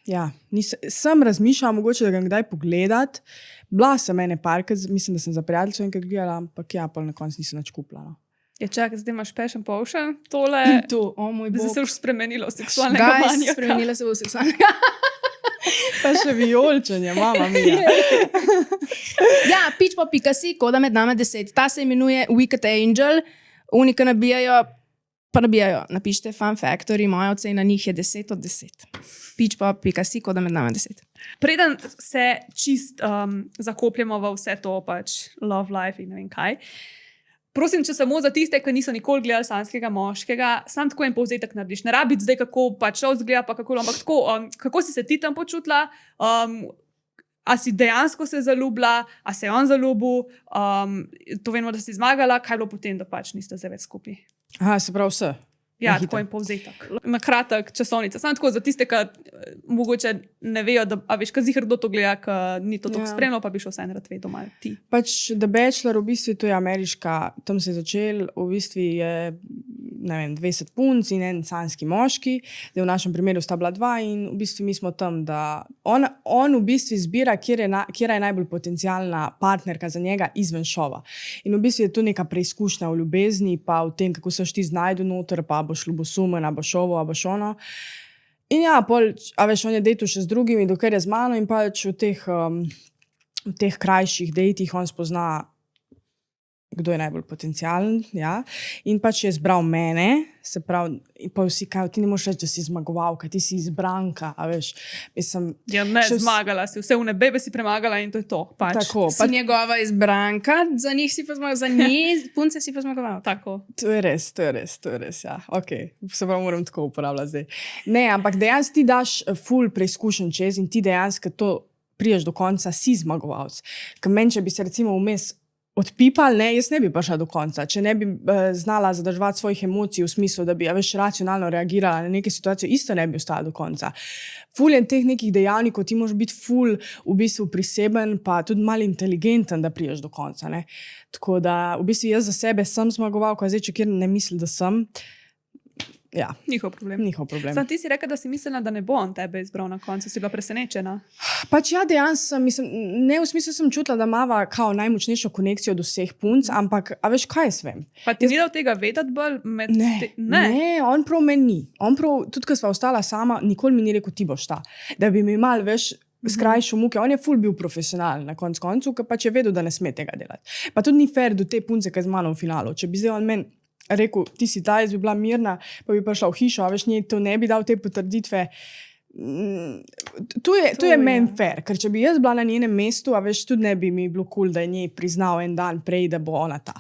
ja, sem razmišljala, mogoče, da ga kdaj pogledati. Bila sem ene parke, mislim, da sem za prijateljico enkrat gledala, ampak ja, pol na koncu nisem nič kupila. No. Je čakaj, zdaj imaš passion potion, tole. To, o moj Zdaj bog. se je už spremenilo v seksualnega Guys, manjaka. spremenila se v seksualnega. Pa še vijolčenje, mama mia. Ja, pitchpop.si, koda med nama 10. Ta se imenuje Wicked Angel, unika nabijajo, pa nabijajo. Napišite Fun Factory, moja ocena njih je 10 od 10. Pitchpop.si, koda med nama 10. Preden se čist zakopljemo v vse to, pač love life in ne vem kaj. Prosim, če samo za tiste, ki niso nikoli gledali sanskega moškega, sam tako en povzetek narediš. Ne rabi zdaj, kako pač izgleda, pa kako, ampak tako, kako si se ti tam počutila, a si dejansko se zaljubila, a se je on zaljubil, to vemo, da si zmagala, kaj je bilo potem, da pač niste zdaj več skupaj. Aha, se pravi vse. Ja, Na hitro. tako en povzetek. Na kratek časovnica. Samo tako za tiste, ki mogoče ne vejo, da, a veš, kaj zihar kdo to gleda, ki ni to tako Ja. spremljal, pa bi šel vse rad vedel malo ti. Pač The Bachelor, v bistvu to je ameriška, tam se je začel, v bistvu je, ne vem, 20 punc in en sanski moški, da v našem primeru sta bila dva in v bistvu mi smo tam, da on v bistvu izbira, kjera je najbolj potencialna partnerka za njega izven šova. In v bistvu je to neka preizkušnja v ljubezni, pa v tem, kako se ti znajdu noter, pa boš ljubosumen, a boš ovo, a boš ono. In ja, pol, a veš, on je dejtu še z drugimi, dokler je z mano in pač v teh krajših dejtih on spozna, kdo je najbolj potencialen. Ja? In pač je izbral mene, se pravi, in pa vsi kaj, ti ne moreš reči, da si zmagovalka, ti si izbranka, a veš, mislim, Ja, ne, Še zmagala si, vse v nebebe si premagala in to je to. Pač. tako, Si pa njegova izbranka, za njih si pa zmagoval, za njih punce si pa zmagoval. Tako. to je res, ja, ok, se pravi, moram tako uporabljati zdaj. Ne, ampak dejansko ti daš ful preizkušen čez in ti dejansko to priješ do konca, si zmagovalc. Ker meni, če bi se recimo vmes odpipal, ne, jaz ne bi prišla do konca, če ne bi znala zadrževati svojih emocij v smislu, da bi veš, racionalno reagirala na neke situacije, isto ne bi ostala do konca. Ful je teh nekih dejavnikov, ti moraš biti ful v bistvu priseben, pa tudi malo inteligenten, da priješ do konca. Ne. Tako da v bistvu jaz za sebe sem zmagovalka, zdaj če kjer ne mislim, da sem, Ja, Njihov problem. njihov problem. Sam ti si rekel, da si mislila, da ne bo on tebe izbral na koncu, si bila presenečena. Pač ja, dejansko mislim, ne v smislu sem čutila, da imava kao najmočnejšo konekcijo do vseh punc, ampak, a veš, kaj jaz vem? Pa ti ni dal tega vedeti bolj med Ne, on prav meni ni. On prav, tudi ko sva ostala sama, nikoli mi ni rekel, ti boš ta. Da bi mi mal, veš, skrajšal muke. On je ful bil profesionalen na koncu, ker pač je vedel, da ne sme tega delati. Pa tudi ni fair do te punce, ki je z mano v finalu. Če bi zdaj on meni rekel, ti si ta, jaz bi bila mirna, pa bi prišla v hišo, a veš, njej to ne bi dal te potrditve. To je meni fair, ker če bi jaz bila na njenem mestu, a veš, tudi ne bi mi bilo cool, da je njej priznal en dan prej, da bo ona ta.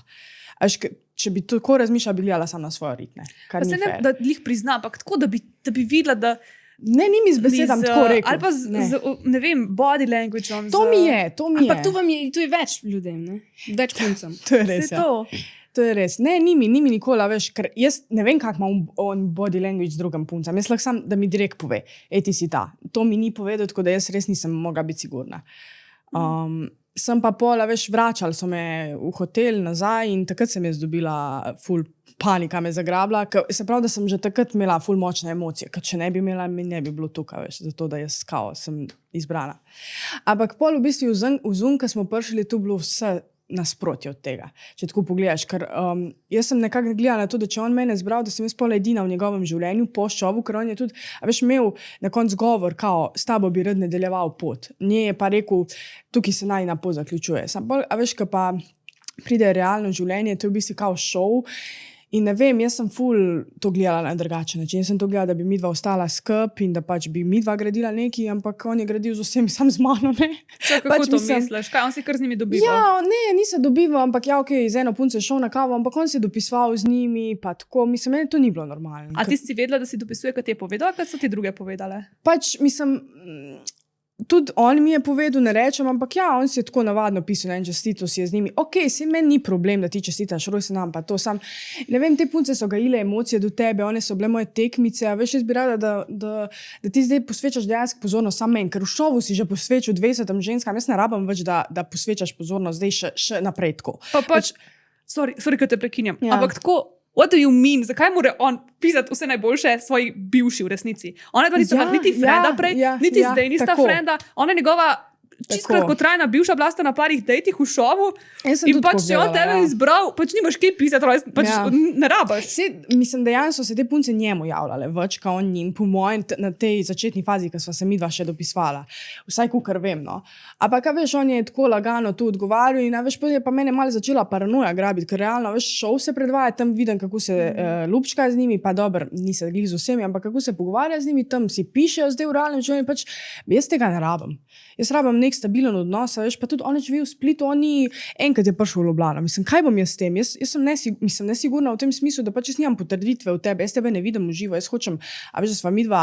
A veš, če bi tako razmišljala, bi gledala samo na svoje ritme. Pa se ne, da jih prizna, ampak tako, da bi videla, da ne, ni mi z besedami tako rekel. Ali pa ne vem, body language. To mi je. Ampak tu je več ljudem, ne? Več puncem. To je res, ja. To je res. Ne, ni mi nikoli, veš, ker jaz ne vem, kak ima on body language z drugim puncem. Jaz lahko sam, da mi direkt pove, ti si ta. To mi ni povedal, tako da jaz res nisem mogla biti sigurna. Sem pa pola, veš, vračali so me v hotel nazaj in takrat sem jaz dobila ful panika me zagrabila, se pravi, da sem že takrat imela ful močne emocije, ker če ne bi imela, mi ne bi bilo tukaj, veš, zato da jaz kao sem izbrana. Ampak pol v bistvu v Zoom, ko smo prišli, tu bilo vse nasprotje od tega, če tako pogledaš, ker jaz sem nekako gledala na to, da če on mene zbral, da sem jaz pol edina v njegovem življenju po šovu, ker on je tudi, a veš, imel na koncu govor, kao, s tabo bi rad nadaljeval pot. Nje je pa rekel, tukaj se najina pot zaključuje. Sam pol, a veš, ko pa pride realno življenje, to je v bistvu kao šov. In ne vem, jaz sem ful to gledala na drugačen način. Jaz sem to gledala, da bi midva ostala skup in da pač bi midva gradila nekaj, ampak on je gradil z vsemi, sam z mano, ne. Kako pač to misliš? Kaj, on si kar z njimi dobival? Ja, ne, nisem dobival, ampak ja, okej, z eno punco je šel na kavo, ampak on se je dopisoval z njimi, pa tako, mislim, meni to ni bilo normalno. A ti si vedela, da si dopisuje, kaj ti je povedal, kaj so ti druge povedale? Pač, mislim, tudi on mi je povedal, ne rečem, ampak ja, on si je tako navadno pisal na en čestito, si je z njimi. Okej, se meni ni problem, da ti čestitaš, roj se nam, pa to sam. Ne vem, te punce so gajile emocije do tebe, one so bile moje tekmice, a veš, jaz bi rada, da ti zdaj posvečaš dejansko pozornost sam meni, ker v šovu si že posvečal 20 ženskam, jaz ne rabam več, da posvečaš pozornost zdaj še naprej tako. Pa pač, sorry, ko te prekinjam, ampak tako, what do you mean? Zakaj mora on pisati vse najboljše svoji bivši v resnici? Ona dva nista niti frenda prej, niti zdaj nista frenda. Ona je njegova čisto kratkotrajna bivša bila sta na parih dejtih v šovu in pač če on tebe izbral, pač nimaš kaj pisati, pač ne rabaš. Mislim, dejansko so se te punce njemu javljale več, kao on njim, po mojem, na tej začetni fazi, ko sva se midva še dopisvala. Vsaj kukar vem, no. Ampak, veš, on je tako lagano tu odgovarjal in, veš, pa mene malo začela paranoja grabiti, ker realno, veš, šov se predvaja, tam vidim, kako se lupčka z njimi, pa dobro, nisem glih z vsemi, ampak kako se pogovarja z njimi, tam si pišejo zdaj v realnem življenju, pač jaz tega ne rabam. Jaz rabam nek stabilen odnos, veš, pa tudi on je živel v Splitu, on ni enkrat je prišel v Ljubljano. Mislim, kaj bom jaz s tem? Jaz sem nesigurna v tem smislu, da pač jaz nimam potrditve v tebe, jaz tebe ne vidim v živo, jaz hočem, a veš, da sva midva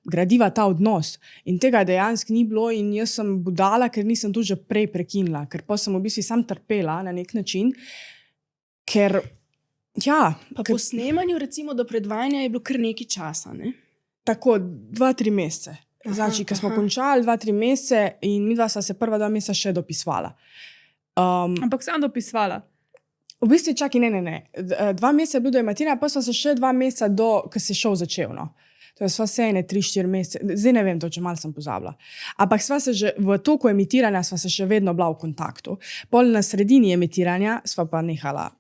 gradiva ta odnos. In tega dejansko ni bilo in jaz sem budala, ker nisem tu že prej prekinila, ker pa sem v bistvu sam trpela na nek način, ker, ja. Pa po snemanju, recimo, do predvajanja je bilo kar nekaj časa, ne? Tako, 2-3 mesece. Znači, ko smo končali 2-3 mesece in midva sva se prva 2 meseca še dopisvala. Ampak sem dopisvala. V bistvu čakaj, ne. 2 meseca je bilo do ematiranja, pa sva se še 2 meseca ko se šov začel, no. To je sva se 3-4 mesece, zdaj ne vem to, če malo sem pozabila. Ampak sva se že v toku emitiranja sva se še vedno bila v kontaktu. Pol na sredini emitiranja sva pa nehala,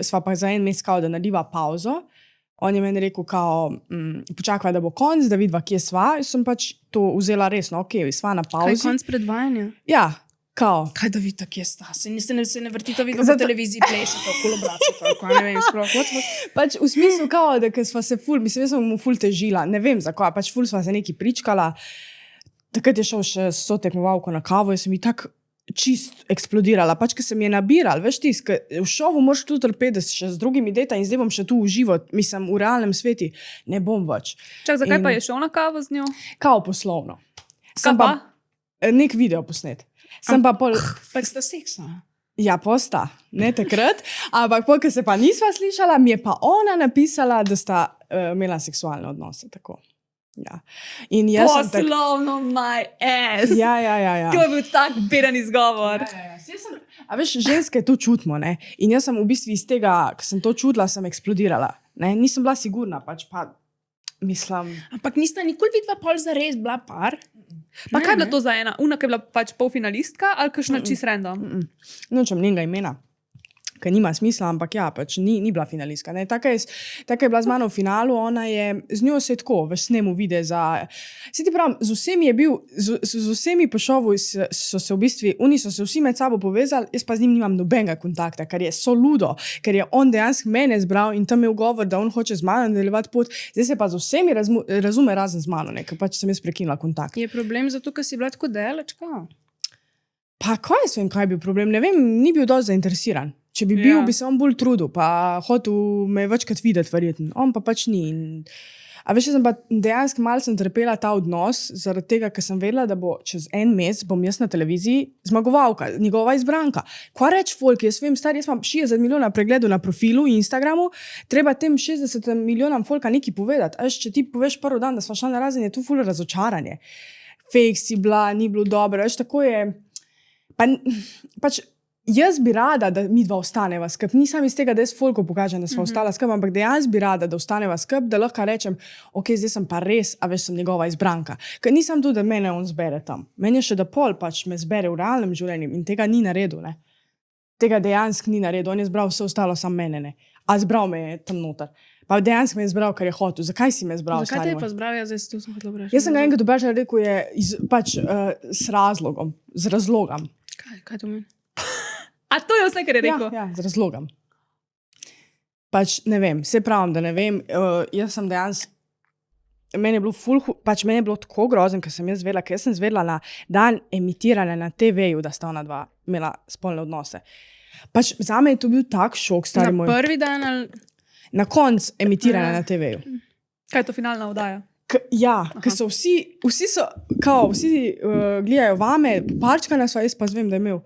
sva pa za 1 mesec kao, da narediva pauzo. On je meni rekel, kao, počakaj, da bo konc, da vidva, kje sva. Jaz sem pač to vzela resno, okej, sva na pauzi. Kaj konc predvajanja? Ja, kao. Kaj da vidite, kje sta? Se ne vrtito vidno po televiziji, plešete, okolo bračete, kaj ne vem, sploh. Pač v smislu, kao, da sva se ful, mislim, jaz sem mu ful težila, ne vem zakaj, pač ful sva se nekaj pričkala. Takrat je šel še so tekmovalko na kavo, jaz sem ji tak čist eksplodirala, pač, ker se mi je nabiral, veš ti, v šovu moraš tu trpeti, da si še z drugimi deta in zdaj bom še tu v život, mislim, v realnem sveti, ne bom več. Čak, zakaj pa je šel na kavo z njo? Kao poslovno. Kaj pa? Nek video posnet. Sem pa pol... Pa sta seksa? Ja, posta, ne takrat, ampak pol, ko se pa nisva slišala, mi je pa ona napisala, da sta imela seksualne odnose, tako. Ja. In jaz poslovno my ass. Ja. To je bil tak beden izgovor. Ja. A veš, ženske to čutimo, ne? In jaz sem v bistvu iz tega, ko sem to čutila, sem eksplodirala. Ne? Nisem bila sigurna, pač pa mislim, Ampak nista nikoli vidva pol zares bila par. Pa kaj je bila to za ena? Una, ki je bila pač polfinalistka ali kakšna čist random? nočem njenega imena, ker nima smisla, ampak ja, pač ni bila finalistka. Ne. Taka je bila z mano v finalu, z njo se je tako v snemu vide za... Se ti pravim, z vsemi je bil, z vsemi po šovu so se v bistvu, oni so se vsi med sabo povezali, jaz pa z njim nimam nobenega kontakta, kar je ludo, ker je on dejansko mene zbral in tam je ugovor, da on hoče z mano nadaljevati pot, zdaj se pa z vsemi razume razen z mano, ne, ker pač sem jaz prekinila kontakt. Je problem zato, ker si bila tako delačka? Pa kaj jaz vem, kaj je bil problem, ne vem, ni bil dosti zainteresiran. Če bi bil, bi se on bolj trudil, pa hotel me večkrat videti, verjetno. On pa pač ni. A veš, sem pa dejansko malo sem trpela ta odnos, zaradi tega, ker sem vedela, da bo čez en mesec bom jaz na televiziji zmagovalka, njegova izbranka. Kva reč folk, jaz vem, jaz imam 60 milijonov pregledov na profilu in Instagramu, treba tem 60 milijonom folka nekaj povedati. A veš, če ti poveš prvi dan, da sva šla na razen, je tu ful razočaranje. Fake si bila, ni bilo dobro, veš, tako je. Pač jaz bi rada, da mi dva ostaneva skup. Nisem iz tega, da jaz folko pokažem, da sva ostala skup, ampak dejansko bi rada, da ostaneva skup, da lahko rečem, ok, zdaj sem pa res, a veš, sem njegova izbranka. Ker nisem tu, da mene on zbere tam. Meni je še, da pol pač me zbere v realnem življenju in tega ni naredil, ne. Tega dejansko ni naredil. On je zbral vse ostalo, sam mene, ne. A zbral me je tam noter. Pa dejansko me je zbral, ker je hotel. Zakaj si me zbral? Zakaj te je pa zbral? Jaz sem hotela vprašati. Jaz sem ga enkrat vprašala, rekel je s razlogom, z razlogom. Kaj to meni? A to je vse, kar je rekel? Ja, z razlogom. Pač ne vem, se pravim, da ne vem. Jaz sem dejansko, meni je bilo tako grozno, ker sem jaz zvedela, ker jaz sem zvedela na dan emitiranja na TV-ju, da sta ona dva imela spolne odnose. Pač zame je to bil tak šok, stari moj. Na prvi dan ali... Na koncu emitiranja na TV-ju. Kaj je to finalna oddaja? Ker so vsi gledajo vame, parčkana sva, jaz pa zvem, da je imel.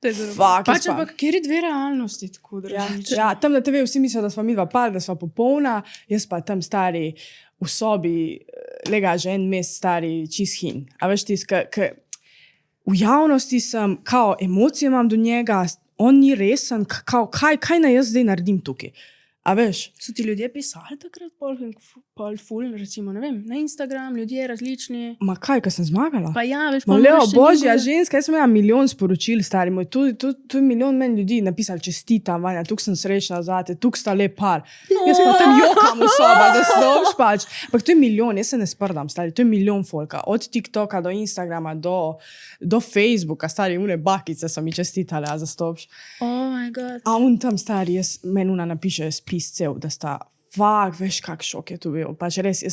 Pač ampak, kjer je dve realnosti tako držič? Ja, tam na TV vsi mislijo, da sva midva par, da sva popolna, jaz pa tam stari v sobi, lega že en mesec stari čist hin. A veš tis, v javnosti sem, kao emocije imam do njega, on ni resen, kao kaj naj jaz zdaj naredim tukaj? A veš? So ti ljudje pisali takrat pol ful, recimo, ne vem, na Instagram, ljudje različni. Ma kaj, ker sem zmagala? Pa ja, veš, Ma Leo, božja ženska, jaz sem imela milijon sporočil, stari moj, tu je milijon meni ljudi napisali, čestitam, Vanja, tuk sem srečna zate, tuk sta lep par. Jaz pa tam jokam v soba, da stopiš pač. Ampak to je milijon, jaz se ne sprdam, stari, to je milijon folka. Od TikToka do Instagrama, do Facebooka, stari, une bakice so mi čestitale, a zastopiš. Oh my god. A on tam stari, meni una napiše piscev, da sta, veš kak šok je to bil. Pač res,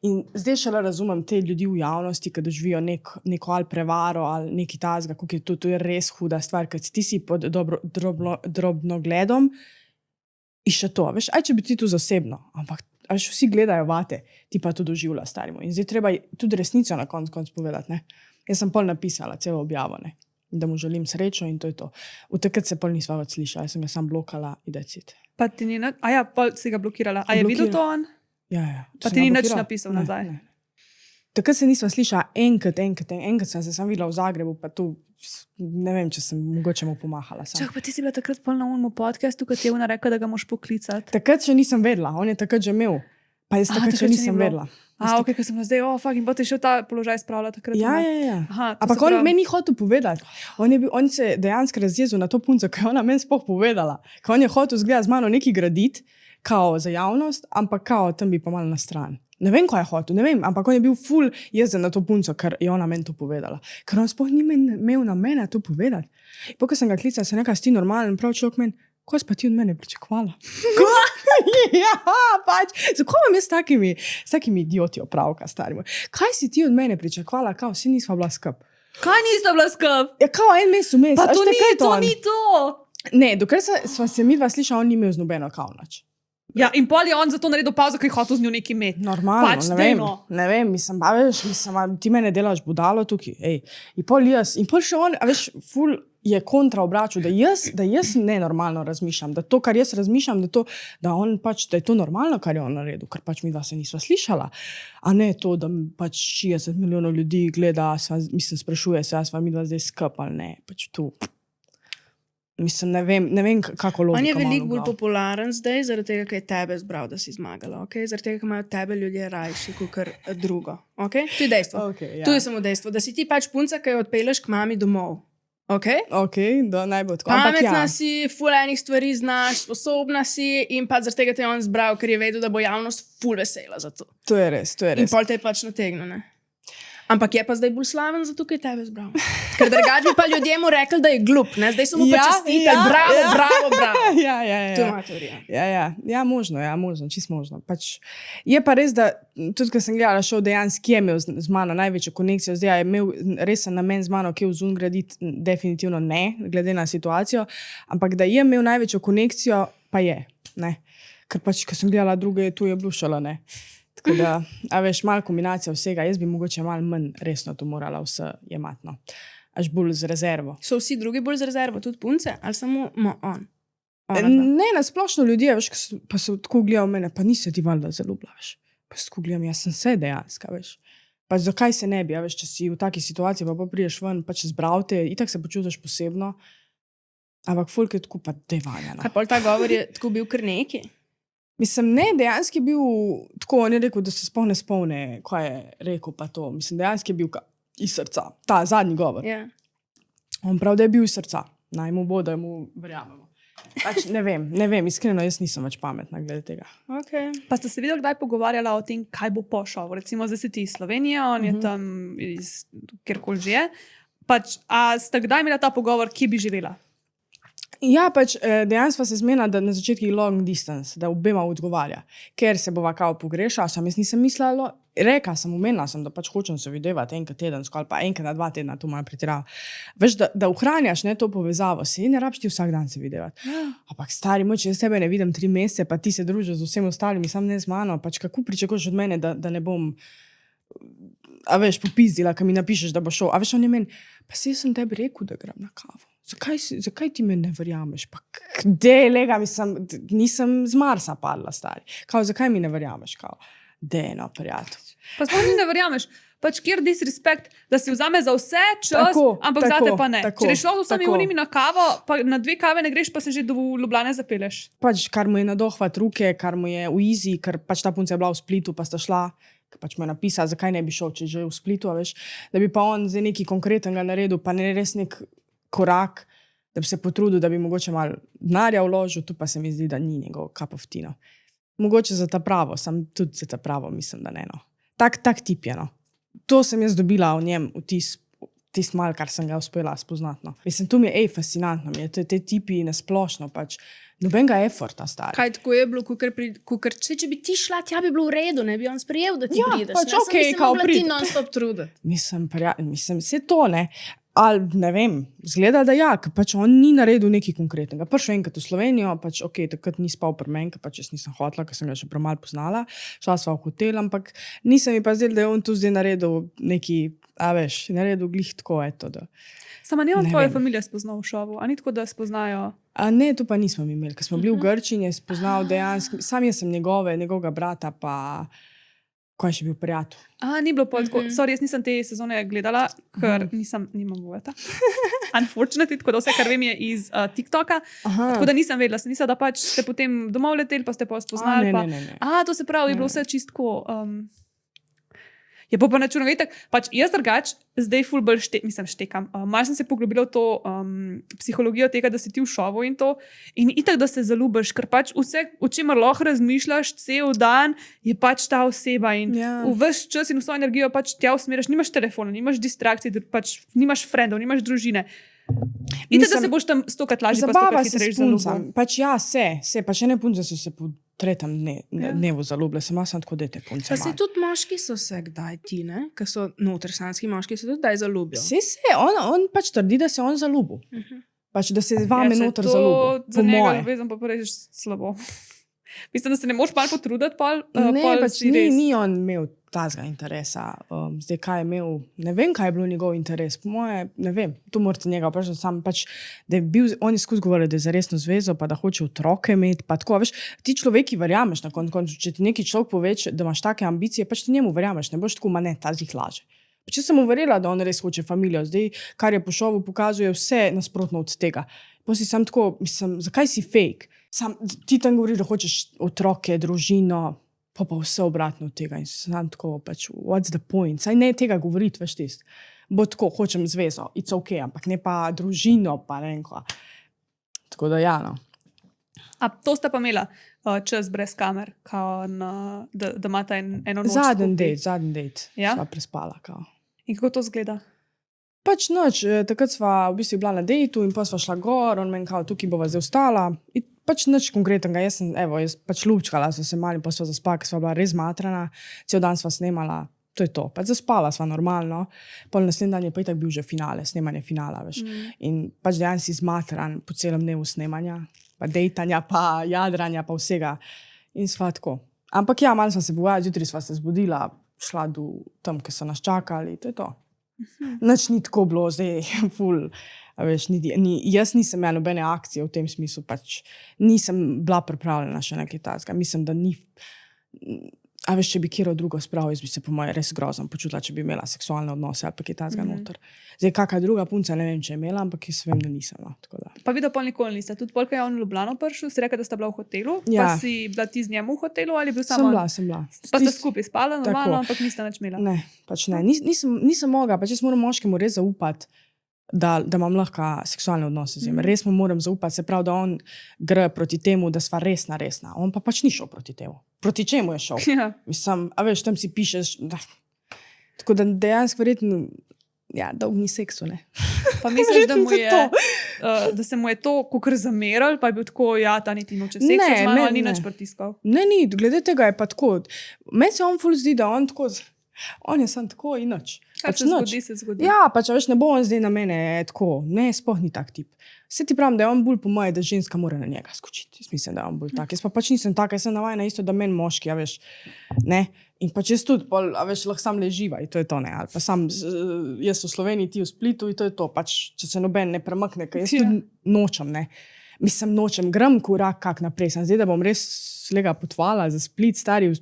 in zdaj šele razumem te ljudi v javnosti, ki doživijo neko ali prevaro ali neki tazga, kako je to je res huda stvar, ker ti si pod drobnogledom in še to, veš, če bi ti tu zasebno, ampak vsi gledajo vate, ti pa to doživlja, stari moj. In zdaj treba tudi resnico na koncu povedati, ne. Jaz sem pol napisala celo objavo, ne, da mu želim srečo in to je to. V takrat se pol nisva več slišala, jaz sem jo sam blokala in decid. Pa ti ni, pol si ga blokirala. A je videl to on? Ja. Pa ti ni nič napisal nazaj? Ne. Takrat se nisva slišala enkrat sem se sam videla v Zagrebu, pa tu, ne vem, če sem mogoče mu pomahala. Čak, pa ti si bila takrat pol na onemu podcastu, ko ti je ona rekla, da ga moš poklicati. Takrat še nisem vedela, on je takrat že imel, pa jaz takrat še nisem vedela. Ok, ko sem zdaj, in potem še v ta položaj spravila takrat. Ja. Ampak on meni ni hotel povedati. On se dejansko razjezil na to punco, ki je ona meni sploh povedala. Ker on je hotel zgleda z mano nekaj graditi, kao za javnost, ampak kao tam bi pa malo na stran. Ne vem, kaj je hotel, ne vem, ampak on je bil ful jezen na to punco, ker je ona meni to povedala. Ker on sploh ni imel na mene to povedati. Ko sem ga klicala, se nekaj sti normalen, prav človek meni, kaj si pa ti od mene pričakovala? Ja, pač, zakaj imam jaz s takimi idioti opravka, stari moj? Kaj si ti od mene pričakovala, kao vsi nisva bila skup? Kaj nista bila skup? Ja, kao en mesec vmes. Pa to ni to. Ne, dokler sva se midva slišala, on ni imel z nobeno kao nič. Ja, in pol je on zato naredil pauzo, ker je hotel z njo nekaj imeti. Normalno, pač ne vem, mislim, ti mene delaš budalo tukaj, in pol še on, a veš, ful je kontra obračal, da jaz nenormalno razmišljam, da to, kar jaz razmišljam, da je to normalno, kar je on naredil, ker pač midva se nisva slišala, a ne to, da pač 60 milijonov ljudi gleda, sprašuje se, a sva midva zdaj skup ali ne, pač tu. Mislim, ne vem kako logiko. On je ima veliko v bolj glavi. popularen zdaj, zaradi tega, ker je tebe zbral, da si zmagala. Okay? Zaradi tega, ker imajo tebe ljudje rajši kot drugo. Okay? To je dejstvo. Okay, ja. To je samo dejstvo, da si ti pač punca, ki jo odpelješ k mami domov. Okay? Ok, da naj bo tako. Ampak Pametna ja. si, ful enih stvari znaš, sposobna si in pa zaradi tega te je on zbral, ker je vedel, da bo javnost ful vesela za to. To je res. In pol te je pač nategnil, ne? Ampak je pa zdaj bolj slaven, zato ker je tebe zbral. Ker drugače bi pa ljudje mu rekli, da je glup, ne? Zdaj so mu pa čestitali, bravo. Ja. To je moja teorija. Ja, možno, čisto možno. Pač, je pa res, da tudi, ko sem gledala šov, dejansko je imel z mano največjo konekcijo. Zdaj je imel resen namen z mano, ki je vzun graditi, definitivno ne, glede na situacijo. Ampak da je imel največjo konekcijo, pa je. Ne? Ker pač, ko sem gledala druge, tu je blušala, ne. Tako da, a veš, malo kombinacija vsega. Jaz bi mogoče malo manj resno to morala vse jemati, no. Až bolj z rezervo. So vsi drugi bolj z rezervo, tudi punce, ali samo on? Ne, nasplošno ljudje, veš, pa so tako gledali mene, pa nisi ti valjda zaljubila, veš. Pa se tako gledam, jaz sem se dejansko, veš. Pa zakaj se ne bi, a veš, če si v taki situaciji, pa prideš ven, pa če zbral te, itak se počutiš posebno. Ampak folk je tako pa devanja, no. Kaj pol ta govor je tako bil kar neki? Mislim, ne, dejansko je bil tako, on je rekel, da se sploh ne spomne, kaj je rekel pa to. Mislim, dejansko je bil iz srca, ta zadnji govor. Yeah. On prav, da je bil iz srca. Naj mu bo, da mu verjamemo. Pač ne vem, iskreno, jaz nisem več pametna glede tega. Okay. Pa ste se videli kdaj pogovarjala o tem, kaj bo pošel? Recimo, zdaj si ti iz Slovenije, on je tam iz kjerkoli že je. Pač, a ste kdaj imela ta pogovor, kje bi živela? Ja, pač dejansko se zmena, da na začetku je long distance, da obema odgovarja. Ker se bova kao pogrešala, jaz nisem mislila, omenila sem, da pač hočem se videvati enkrat tedensko ali pa enkrat na 2 tedna, to malo pretirava. Veš, da ohranjaš to povezavo, si ne rabiš ti vsak dan se videvati. Ampak stari moj, če jaz tebe ne vidim 3 mesece, pa ti se družiš z vsemi ostalimi, sam ne z mano, pač kako pričakuješ od mene, da ne bom, a veš, popizdila, ko mi napišeš, da bo šel. A veš, on je meni, pa si sem tebi rekel, da grem na kavo. Zakaj ti me ne verjameš? Pa kde, lega, nisem z Marsa padla, stari. Kao, zakaj mi ne verjameš? Kao, deno, prijatelj. Pa sploh mi ne verjameš. Pač kjer disrespekt, da si vzame za vse čas, ampak zate pa ne. Če reš šel z vsemi unimi na kavo, pa na 2 kave ne greš, pa se že do Ljubljane zapeleš. Pač, kar mu je nadohvat ruke, kar mu je v easy, ker pač ta punca je bila v Splitu, pa sta šla, ker pač mu je napisala, zakaj ne bi šel, če že v Splitu, veš, da bi pa on za nekaj konkretnega naredil, pa ne res nek korak, da bi se potrudil, da bi mogoče malo denarja vložil, tu pa se mi zdi, da ni njegov cup of tea, no. Mogoče za ta pravo, sam tudi za ta pravo mislim, da ne, no. Tak tip je, no. To sem jaz dobila v njem, v tist mal, kar sem ga uspela spoznati, no. Mislim, to mi je fascinantno, te tipi nasplošno, pač nobenega efforta, stari. Kaj tako je bilo, kukor, če bi ti šla, tja bi bilo v redu, ne bi on sprejel, da ti prideš. Pač, ne? okay, Sem se mogla ti non-stop truditi. Mislim, vse to, ne. Ali ne vem, zgleda, da ja, ker pač on ni naredil nekaj konkretnega. Prišel enkrat v Slovenijo, pač ok, takrat ni spal pri meni, ker pač jaz nisem hotela, ker sem ga še premalo poznala. Šla sva v hotel, ampak nisem mi pa zdel, da je on tu zdaj naredil nekaj, a veš, naredil glih tako, eto, da. Sama ni on tvoje familije spoznal v šovu, a ni tako, da spoznajo? A ne, to pa nismo imeli, ker smo bili v Grčiji in je spoznal dejansko, sam jaz sem njegovega brata, pa kaj še bil prijatelj. Ni bilo pol tako. Sorry, jaz nisem te sezone gledala, ker nimam vojeta. Unfortunately, tako da vse, kar vem, je iz TikToka. Tako da nisem vedela, sem mislila, da pač ste potem domov leteli, pa ste pa spoznali. Ne. To se pravi, je bilo vse čistko. Je pa načuno, vejte, pač jaz drugač, zdaj ful bolj štekam. Malo sem se poglobila v to psihologijo tega, da si ti v šovu in to. In itak, da se zaljubiš, ker pač vse, o čemer lahko razmišljaš cel dan, je pač ta oseba in v ves čas in vso energijo pač tja usmeriš. Nimaš telefona, nimaš distrakcij, pač nimaš frendov, nimaš družine. Itak, da se boš tam stokrat lažje pa stokrat hitreje zaljubil. Pač ja, pač ene punce so se po 3. dnevu zaljubile, sem tako dete punce. Pa se tudi moški so se kdaj ti, ne? Ker so notrsanski moški se tudi kdaj zaljubijo. On pač trdi, da se on zaljubil. Pač, da se vame noter zaljubil. Za njega ljubezen pa reč slabo. Mislim, da se ne moš malo potruditi, ne, pač ni on imel tazga interesa. Zdaj, kaj je imel, ne vem, kaj je bilo njegov interes. Po moje, ne vem, to morate njega vprašati, sam pač, da je bil, on je skozi govoril, da je za resno zvezo, pa da hoče otroke imeti, pa tako, veš, ti človeki verjameš na koncu, če ti neki človek pove, da imaš take ambicije, pač ti njemu verjameš, ne boš tako, ma ne, ta zih laže. Če sem mu verjela, da on res hoče familijo, zdaj, kar je po šovu, pokazuje vse nasprotno od tega. Pa si sam tako, mislim, zakaj si fake? Ti tam govoriš, da hočeš otroke, družino, pa vse obratno od tega. In sam tako, pač, what's the point? Saj ne tega govoriti, veš tist. Bo tako, hočem zvezo, it's ok, ampak ne pa družino, pa ne vem kva. Tako da ja, no. A to sta pa imela čas brez kamer, kao da imata eno noč Zadnji date. Ja? Sva prespala, kao. In kako to zgleda? Pač noč, takrat sva v bistvu bila na dejtu in pa sva šla gor, on meni kao, tukaj bova zdaj ostala. In pač nič konkretnega, jaz pač lupčkala sem se malo in pa sva zaspala, ker sva bila res zmatrana, cel dan sva snemala, to je to. Pač zaspala sva normalno, pol naslednji dan je pa itak bil že finale, snemanje finala, veš. In pač dejansko si zmatran po celem dnevu snemanja, pa dejtanja, pa jadranja, pa vsega. In sva tako. Ampak ja, malo sva se bojala, zjutraj sva se zbudila, šla do tam, ki so nas čakali, to je to. Nič ni tako bilo, zdaj ful, veš, jaz nisem imela nobene akcije v tem smislu, pač nisem bila pripravljena še na kaj takega. Mislim, da ni, a veš, če bi kjero drugo spravil, jaz bi se po moje res grozno počutila, če bi imela seksualne odnose ali pa kaj takega noter. Zdaj, kakšna druga punca, ne vem, če je imela, ampak jaz vem, da nisem. No, tako da. Pa videl pol nikoli niste. Tudi polka je on v Ljubljano prišel, si rekel, da sta bila v hotelu, Ja. pa si bila ti z njim v hotelu ali bil samo? Sem bila. Pa sta skupaj spala, normalno, Tako. ampak nista nič imela. Ne, pač ne. Nisem mogla, pač jaz moram moškemu res zaupati, da imam lahko seksualne odnose z njim. Res mu moram zaupati, se pravi, da on gre proti temu, da sva resna. On pa pač ni šel proti temu. Proti čemu je šel? Ja. Mislim, a veš, tam si pišeš. Tako da dejansko verjetno, ja, dolg ni seksu, ne. Pa misliš, da, Verjetno tudi da se mu je to kakor zameral, pa je bil tako, ja, ta niti noče seksa Ne, z mano, ne, ali ni ne. nič pritiskal. Ne, ni, glede tega je pa tako. Meni se on ful zdi, da on tako, on je sam tako in nič. Kaj Pač se nič. zgodi, se zgodi. Ja, pač, a veš, ne bo on zdaj na mene tako. Ne, sploh ni tak tip. Se ti pravim, da je on bolj po moje, da ženska mora na njega skočiti. Jaz mislim, da je on bolj tak. Jaz pa pač nisem taka, jaz sem navajena isto, da meni moški, a veš, ne. In pač jaz tudi, pol, a veš, lahko sam leživa in to je to, ne. Ali pa sam, jaz v Sloveniji, ti v Splitu in to je to. Pač, če se noben ne premakne, ker jaz tudi nočem, ne. Mislim, nočem, grem korak kak naprej. Sem zdaj, da bom res slega potvala za Split, stari,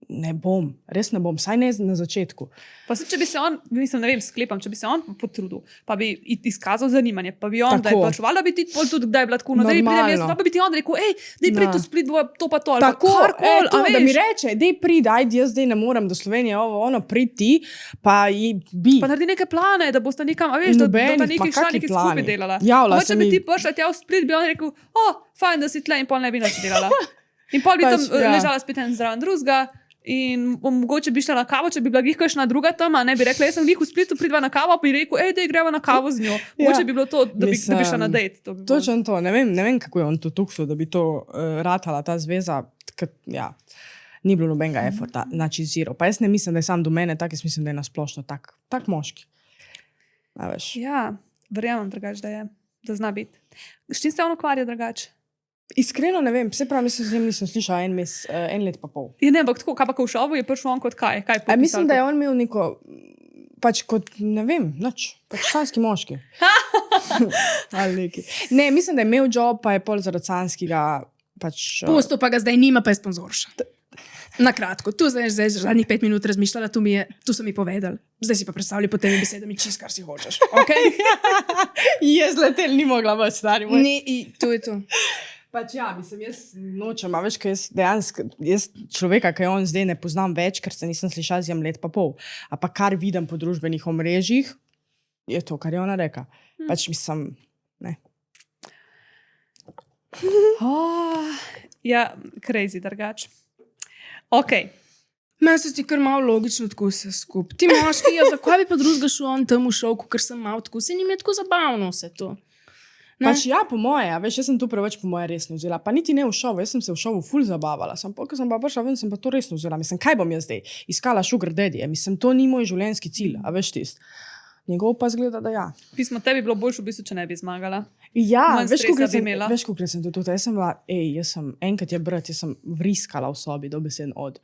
ne bom, res ne bom, saj ne na začetku. Pa se, če bi se on, mislim, ne vem, sklepam, če bi se on potrudil, pa bi izkazal zanimanje, pa bi on, da je Tako. plačeval, da bi ti pol tudi kdaj bila tako, no, da je pridem jaz, Normalno. pa bi ti on rekel, daj prid Ja. v Split, bo to pa to, ali Tako, pa karkoli, to, a da mi veš. reče, dej pridi, ajde, jaz zdaj ne morem do Slovenije, ono, pridi, pa bi. Pa naredi neke plane, da boste nekam, a veš, da Nobenih, boste ma nekaj šla, kaki nekaj plani? skupaj delala. Javila Mogoče se bi mi- ti prišla tja v Split, bi on rekel, fajn, da si tle in pol ne bi nič delala. In pol bi tam Pač, ja. ležala spet en zraven drugega. In mogoče bi šla na kavo, če bi bila glih kakšna druga tam, a ne bi rekla, jaz sem glih v Splitu, pridva na kavo, pa bi rekel, daj greva na kavo z njo. Mogoče bi bilo to, da bi šla na dejt. To bi bilo. Točno to, ne vem, kako je on to tuksil, da bi to ratala ta zveza, ja, ni bilo nobenega efforta, znači zero. Pa jaz ne mislim, da je sam do mene tak, jaz mislim, da je nasplošno tak moški. A veš. Ja, verjamem drugače, da je, da zna biti. S čim se on ukvarja drugače? Iskreno ne vem, se pravi, mislim, z njim nisem slišala en let pa pol. Je ne, ampak tako, kaj pa ko v šovu je prišel on kot kaj? Kaj je A mislim, da je on... on imel neko, pač kot, ne vem, nič, pač sanski moški. Ali neki. Ne, mislim, da je imel job, pa je pol zaradi sanskega, pač... Pusto pa ga zdaj nima, pa je sponzorša. Na kratko, tu zdaj zadnjih 5 minut razmišljala, tu so mi povedali. Zdaj si pa predstavljaj po temi besedami čist, kar si hočeš. Okay? Jaz letel ni mogla več, stari moj. To je to. Pač ja, mislim, jaz nočem, a veš, ker jaz človeka, ki je on zdaj ne poznam več, ker se nisem slišala z njim let pa pol. A pa kar vidim po družbenih omrežjih, je to, kar je ona reka. Pač mislim, ne. Ja, crazy drugače. Ok. Meni se ti kar malo logično tako vse skupaj. Ti moški, ja, zakaj bi pa drugega šel on tam v šov, ker sem malo tako, se njim je tako zabavno vse to. Ne? Pač ja, po moje, a veš, jaz sem to preveč po moje resno vzela. Pa niti ne v šovu, jaz sem se v šovu ful zabavala. Ko sem pa prišla ven, sem pa to resno vzela. Mislim, kaj bom jaz zdaj? Iskala sugar daddy. Mislim, to ni moj življenjski cilj, a veš tist. Njegov pa zgleda, da ja. Pismo tebi bilo boljše, v bistvu, če ne bi zmagala. Ja, Manj veš, stresa kako bi imela. Veš, kako sem to tudi. Jaz sem bila, enkrat je brat, jaz sem vriskala v sobi, dobesedno od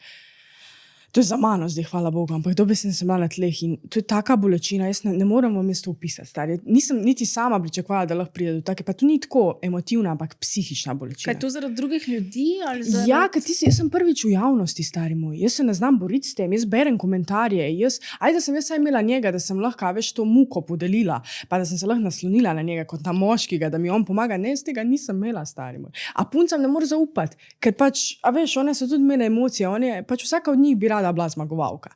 To je za mano zdaj, hvala Bogu, ampak dobesedno sem bila na tleh in to je taka bolečina, jaz ne morem vam to opisati, stari. Nisem niti sama pričakovala, da lahko pride do take, pa to ni tako emotivna, ampak psihična bolečina. Kaj to zaradi drugih ljudi? Ali zaradi... Ja, ker jaz sem prvič v javnosti, stari moj, jaz se ne znam boriti s tem, jaz berem komentarje, ajde, da sem jaz imela njega, da sem lahko več to muko podelila, pa da sem se lahko naslonila na njega kot na moškega, da mi on pomaga, ne, z tega nisem imela, stari moj. A puncam ne morem zaupati, ker pač, a veš, one so tudi imele emocije, pač vsaka od njih bi rada bila zmagovalka.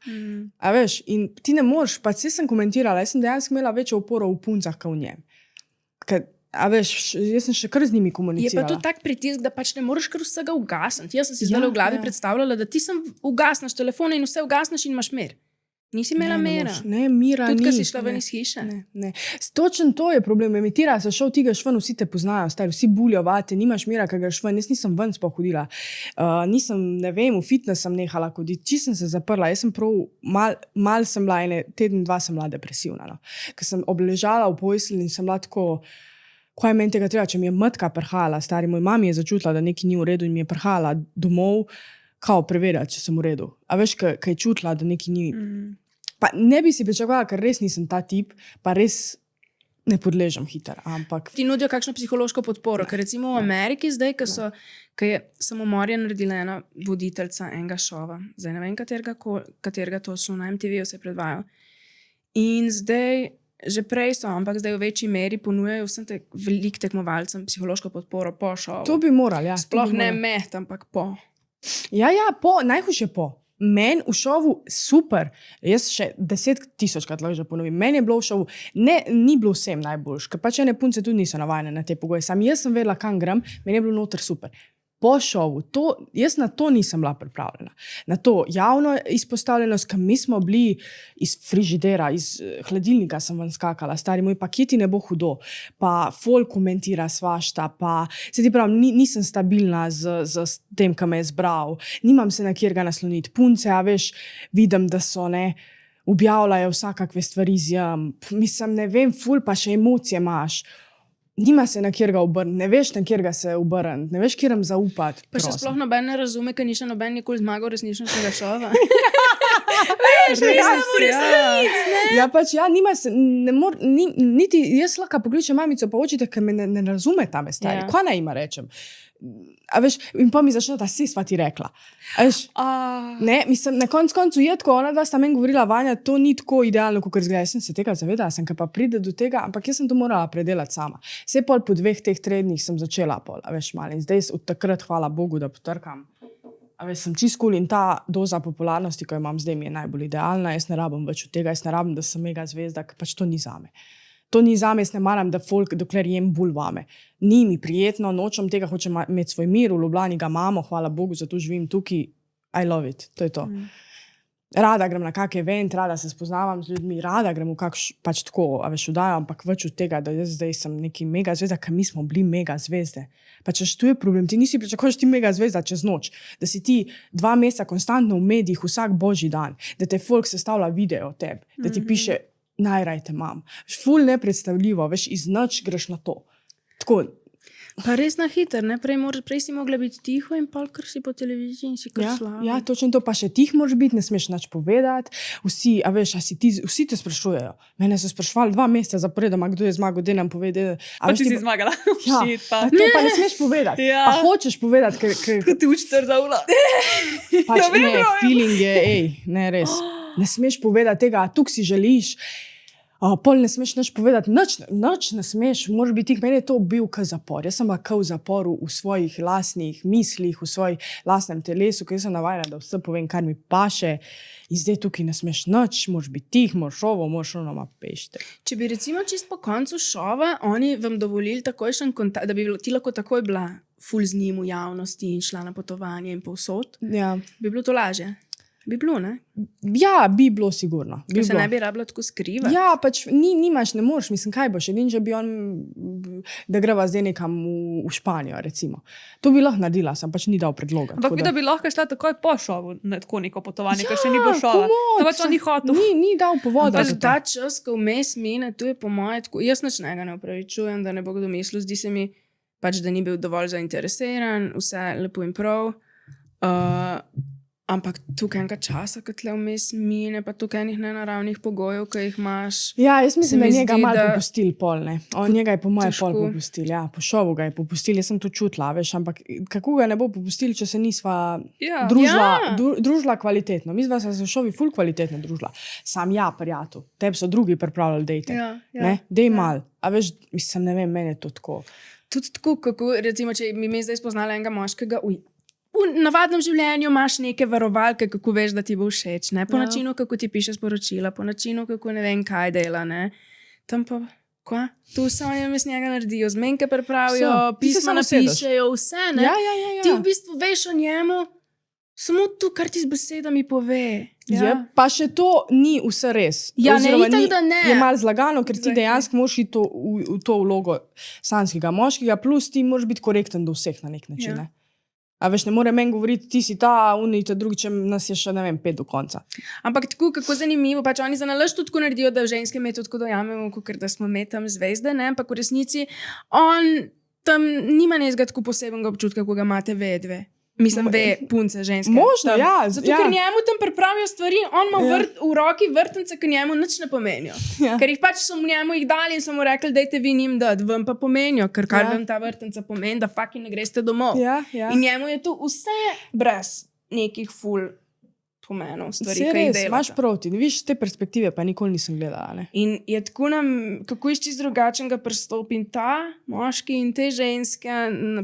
A veš, in ti ne moreš, pač sem komentirala, jaz sem dejansko imela večjo oporo v puncah, kot v njem. Ker, a veš, jaz sem še kar z njimi komunicirala. Je pa to tak pritisk, da pač ne moreš kar vsega ugasniti. Jaz sem si zdaj v glavi predstavljala, da ti sem ugasnaš telefone in vse ugasnaš in imaš mir. Nisi imela mira. Ne, mira tudi, ni. Tudi, ko si šla ven iz hiše. Ne. Točno to je problem. Emitira se šel, ti greš ven, vsi te poznajo, stari, vsi bulijo vate, nimaš mira, ker greš ven. Jaz nisem ven sploh hodila. Nisem, ne vem, v fitness sem nehala hoditi, čisto sem se zaprla. Jaz sem prav, mal sem bila, teden, dva sem bila depresivna. No. Ker sem obležala v postelji in sem bila tako, ko je meni tega treba, če mi je matka prhala, stari, moj mami je začutila, da nekaj ni v redu in mi je prhala domov, kao preverjati, če sem v redu. A veš, kaj je čutila, da nekaj ni... Pa ne bi si pričakovala, ker res nisem ta tip, pa res ne podležem hitro, ampak... Ti nudijo kakšno psihološko podporo, ker recimo v Ameriki zdaj, ko je samomor je naredila ena voditeljca enega šova, zdaj ne vem, katerega točno na MTV-ju se predvajajo. In zdaj, že prej so, ampak zdaj v večji meri ponujajo vsem velik tekmovalcem psihološko podporo po šovu. To bi morali, ja. Sploh ne med, ampak po. Ja, najhujše po. Meni v šovu super, jaz še 10,000krat lahko že ponovim, meni je bilo v šovu, ni bilo vsem najboljš, ker pač ene punce tudi niso navajene na te pogoje, sam jaz sem vedela, kam grem, meni je bilo noter super. Po šovu, jaz na to nisem bila pripravljena. Na to javno izpostavljenost, ker mi smo bili iz frižidera, iz hladilnika sem ven skakala, stari moj, pa kje ti ne bo hudo, pa folk komentira svašta, pa se ti pravim, nisem stabilna z tem, kam me je zbral, nimam se na kjer ga nasloniti. Punce, a veš, vidim, da so, objavljajo vsakakve stvari mislim, ne vem, ful pa še emocije imaš. Nima se na kjer ga obrniti, ne veš na kjer ga se obrniti, ne veš kjeram zaupati. Pa še sploh noben ne razume, ker ni še noben nikoli zmagal resničnostnega šova. Ja, pač nima se, niti jaz lahko pokličem mamico pa očite, ker me ne razume tame stari. Kaj naj ima rečem? A veš, in pa mi začne ta sva ti rekla. A veš, ne, mislim, na koncu je tako, ona dva sta meni govorila, Vanja, to ni tako idealno, kot izgleda. Jaz sem se tega zavedala, ker pa pride do tega, ampak jaz sem to morala predelati sama. Vse pol po 2 teh tednih sem začela pol, a veš, malo. In zdaj od takrat, hvala Bogu, da potrkam. A veš, sem čisto cool in ta doza popularnosti, ko jo imam zdaj, mi je najbolj idealna. Jaz ne rabim več od tega, jaz ne rabim, da sem mega zvezda, ker pač to ni zame. To ni zame, jaz ne maram, da folk, dokler jem bul vame. Ni mi prijetno, nočem tega, hočem imeti svoj mir, v Ljubljani ga imamo, hvala Bogu, zato živim tukaj, I love it, to je to. Rada grem na kak event, rada se spoznavam z ljudmi, rada grem v pač tako, a veš, vdajo, ampak več od tega, da jaz zdaj sem neki mega zvezda, ker mi smo bili mega zvezde. Pač tu je problem, ti nisi pričakuješ ti mega zvezda čez noč, da si ti 2 meseca konstantno v medijih vsak božji dan, da te folk sestavlja video o tebi, da ti piše, najraj te imam. Ful nepredstavljivo, veš, iz nič greš na to. Tako. Pa res na hiter, ne? Prej si mogla biti tiho in pol, ker si po televiziji in si kar slava. Ja, točno to, pa še tih moraš biti, ne smeš nič povedati. Vsi, a veš, vsi te sprašujejo. Mene so sprašvali 2 meseca zaporedoma, kdo je zmagal, da nam povede. Pa ti si zmagala. Ja, to pa ne smeš povedati. Pa hočeš povedati, ker... Ko ti učiš zaula. Pač ne, feeling je, ne res. Ne smeš povedati tega, tukaj si želiš. Pol ne smeš nič povedati, nič ne smeš, moraš biti tih, meni je to bil k zapor. Jaz sem v zaporu v svojih lastnih mislih, v svojih lastnem telesu, ker sem navajena, da vse povem, kar mi paše. In zdaj tukaj ne smeš nič, moraš biti tih, moraš ovo, moraš ono, ma pešte. Če bi recimo čist po koncu šova, oni vam dovolili takojšen kontakt, da bi ti lahko takoj bila ful z njim v javnosti in šla na potovanje in povsod, bi bilo to lažje. Bi bilo, ne? Ja, bi bilo sigurno. Ker se ne bi rabila tako skrivati. Ja, pač nimaš, ne moreš, mislim, kaj boš, edin, že bi on, da greva zdaj nekam v Španijo, recimo. To bi lahko naredila, sem pač ni dal predloga. Ampak da bi lahko šla takoj po šovu na tako neko potovanje, ker še ni bilo šova. To pač on ni hotel. Ni dal povoda. Pač ta čas, ko vmes mine, tu je po moje tako, jaz nič njega ne opravičujem, da ne bo kdo mislil, zdi se mi, pač, da ni bil dovolj zainteresiran, vse lepo in prav. Ampak tukaj enega časa, kot le vmes mine, pa tukaj enih nenaravnih pogojev, ki jih imaš. Ja, jaz Se mislim, mi da njega zdi, malo da- popustil pol, ne. On njega je po mojem pol težko. popustil, ja. Po šovu ga je popustil, jaz sem to čutila, veš, ampak kako ga ne bo popustil, če se nisva Ja. družila, Ja. družila kvalitetno. Mi smo se v šovi ful kvalitetno družila. Sam ja, prijatelj, tebi so drugi pripravljali dejte. Ne, dej mal. A veš, mislim, ne vem, meni je to tako. Tudi tako, kako, recimo, če mi je zdaj spoznala enega moškega, v navadnem življenju imaš neke varovalke, kako veš, da ti bo všeč, ne? Po Ja. načinu, kako ti piše sporočila, po načinu, kako ne vem, kaj dela, ne? Tam pa, kva? Tu samo jim iz njega naredijo, zmenke pripravijo, Vse. Ti se pisma samo sedeš. napišejo, vse, ne? Ja. Ti v bistvu veš o njemu, samo to, kar ti z besedami pove. Ja. Je, pa še to ni vse res. Ja, ne, Oziroma itak, da ne. Je malo zlagano, ker ti Exactly. dejansko moraš iti v to vlogo sanskega moškega, plus ti moraš biti korekten do vseh na nek način. Ja. Ne? A veš, ne more meni govoriti, ti si ta, oni ta drugi, če nas je še, ne vem, 5 do konca. Ampak tako, kako zanimivo, pač oni za nalaž tudi tako naredijo, da ženske me tudi tako dojamemo, kot da smo me tam zvezde, ne? Ampak v resnici on tam nima nezga tako posebnega občutka, ko ga imate vedve. Mislim, ve punce, ženske. Možno, tam. ja, Zato, ja. ker njemu tam pripravijo stvari, on ima Ja. v roki vrtnice, ki njemu nič ne pomenijo. Ja. Ker jih pač so njemu jih dali in so mu rekli, dajte vi njim dati, vam pa pomenijo, ker kar Ja. vam ta vrtnica pomeni, da fucking ne greste domov. Ja, ja. In njemu je to vse brez nekih ful pomenov, stvari, Vse ki jih res, dela. imaš proti. Viš, te perspektive pa nikoli nisem gledala. Ne? In je tako nam, kako iz čist drugačnega pristopi in ta moški in te ženske,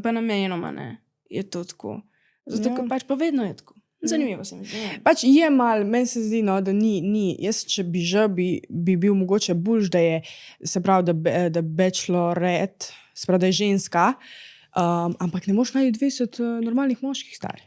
pa namenoma ne. Je to tako. Zato, Ja. ker pač pa vedno je tako. Zanimivo se mi zdi. ne. Pač je mal, meni se zdi, no, da ni. Jaz, če bi že, bi bil mogoče boljš, da je, se pravi, da bachelorette, se pravi, da je ženska, ampak ne moreš najti 20 normalnih moških starih.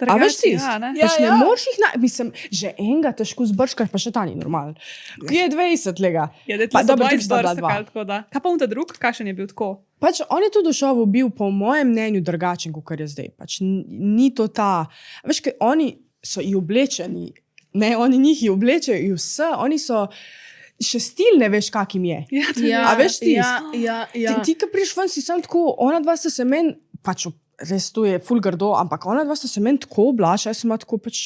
A veš ti? Ja, ne? Pač ne moreš jih najti, mislim, že enega težko zbrškaš, pa še ta ni normalen. Je 20 lega. Ja, da Pa ti dobro, dobro tudi sta bila dva. tako da. Kaj pa on ta drug, kakšen je bil tako? Pač on je tudi v šovu bil, po mojem mnenju, drugačen, kot je zdaj. Pač ni to ta. Veš, ker oni so i oblečeni, ne, oni njih i oblečejo, i vse, oni so še stil, ne veš, kak jim je. Ja, to je A veš ti? Ja. Ti, ki priješ ven, si sam tako, ona dva sta se meni, pač res to je ful grdo, ampak ona dva sta se meni tako oblačila, jaz sem bila tako pač,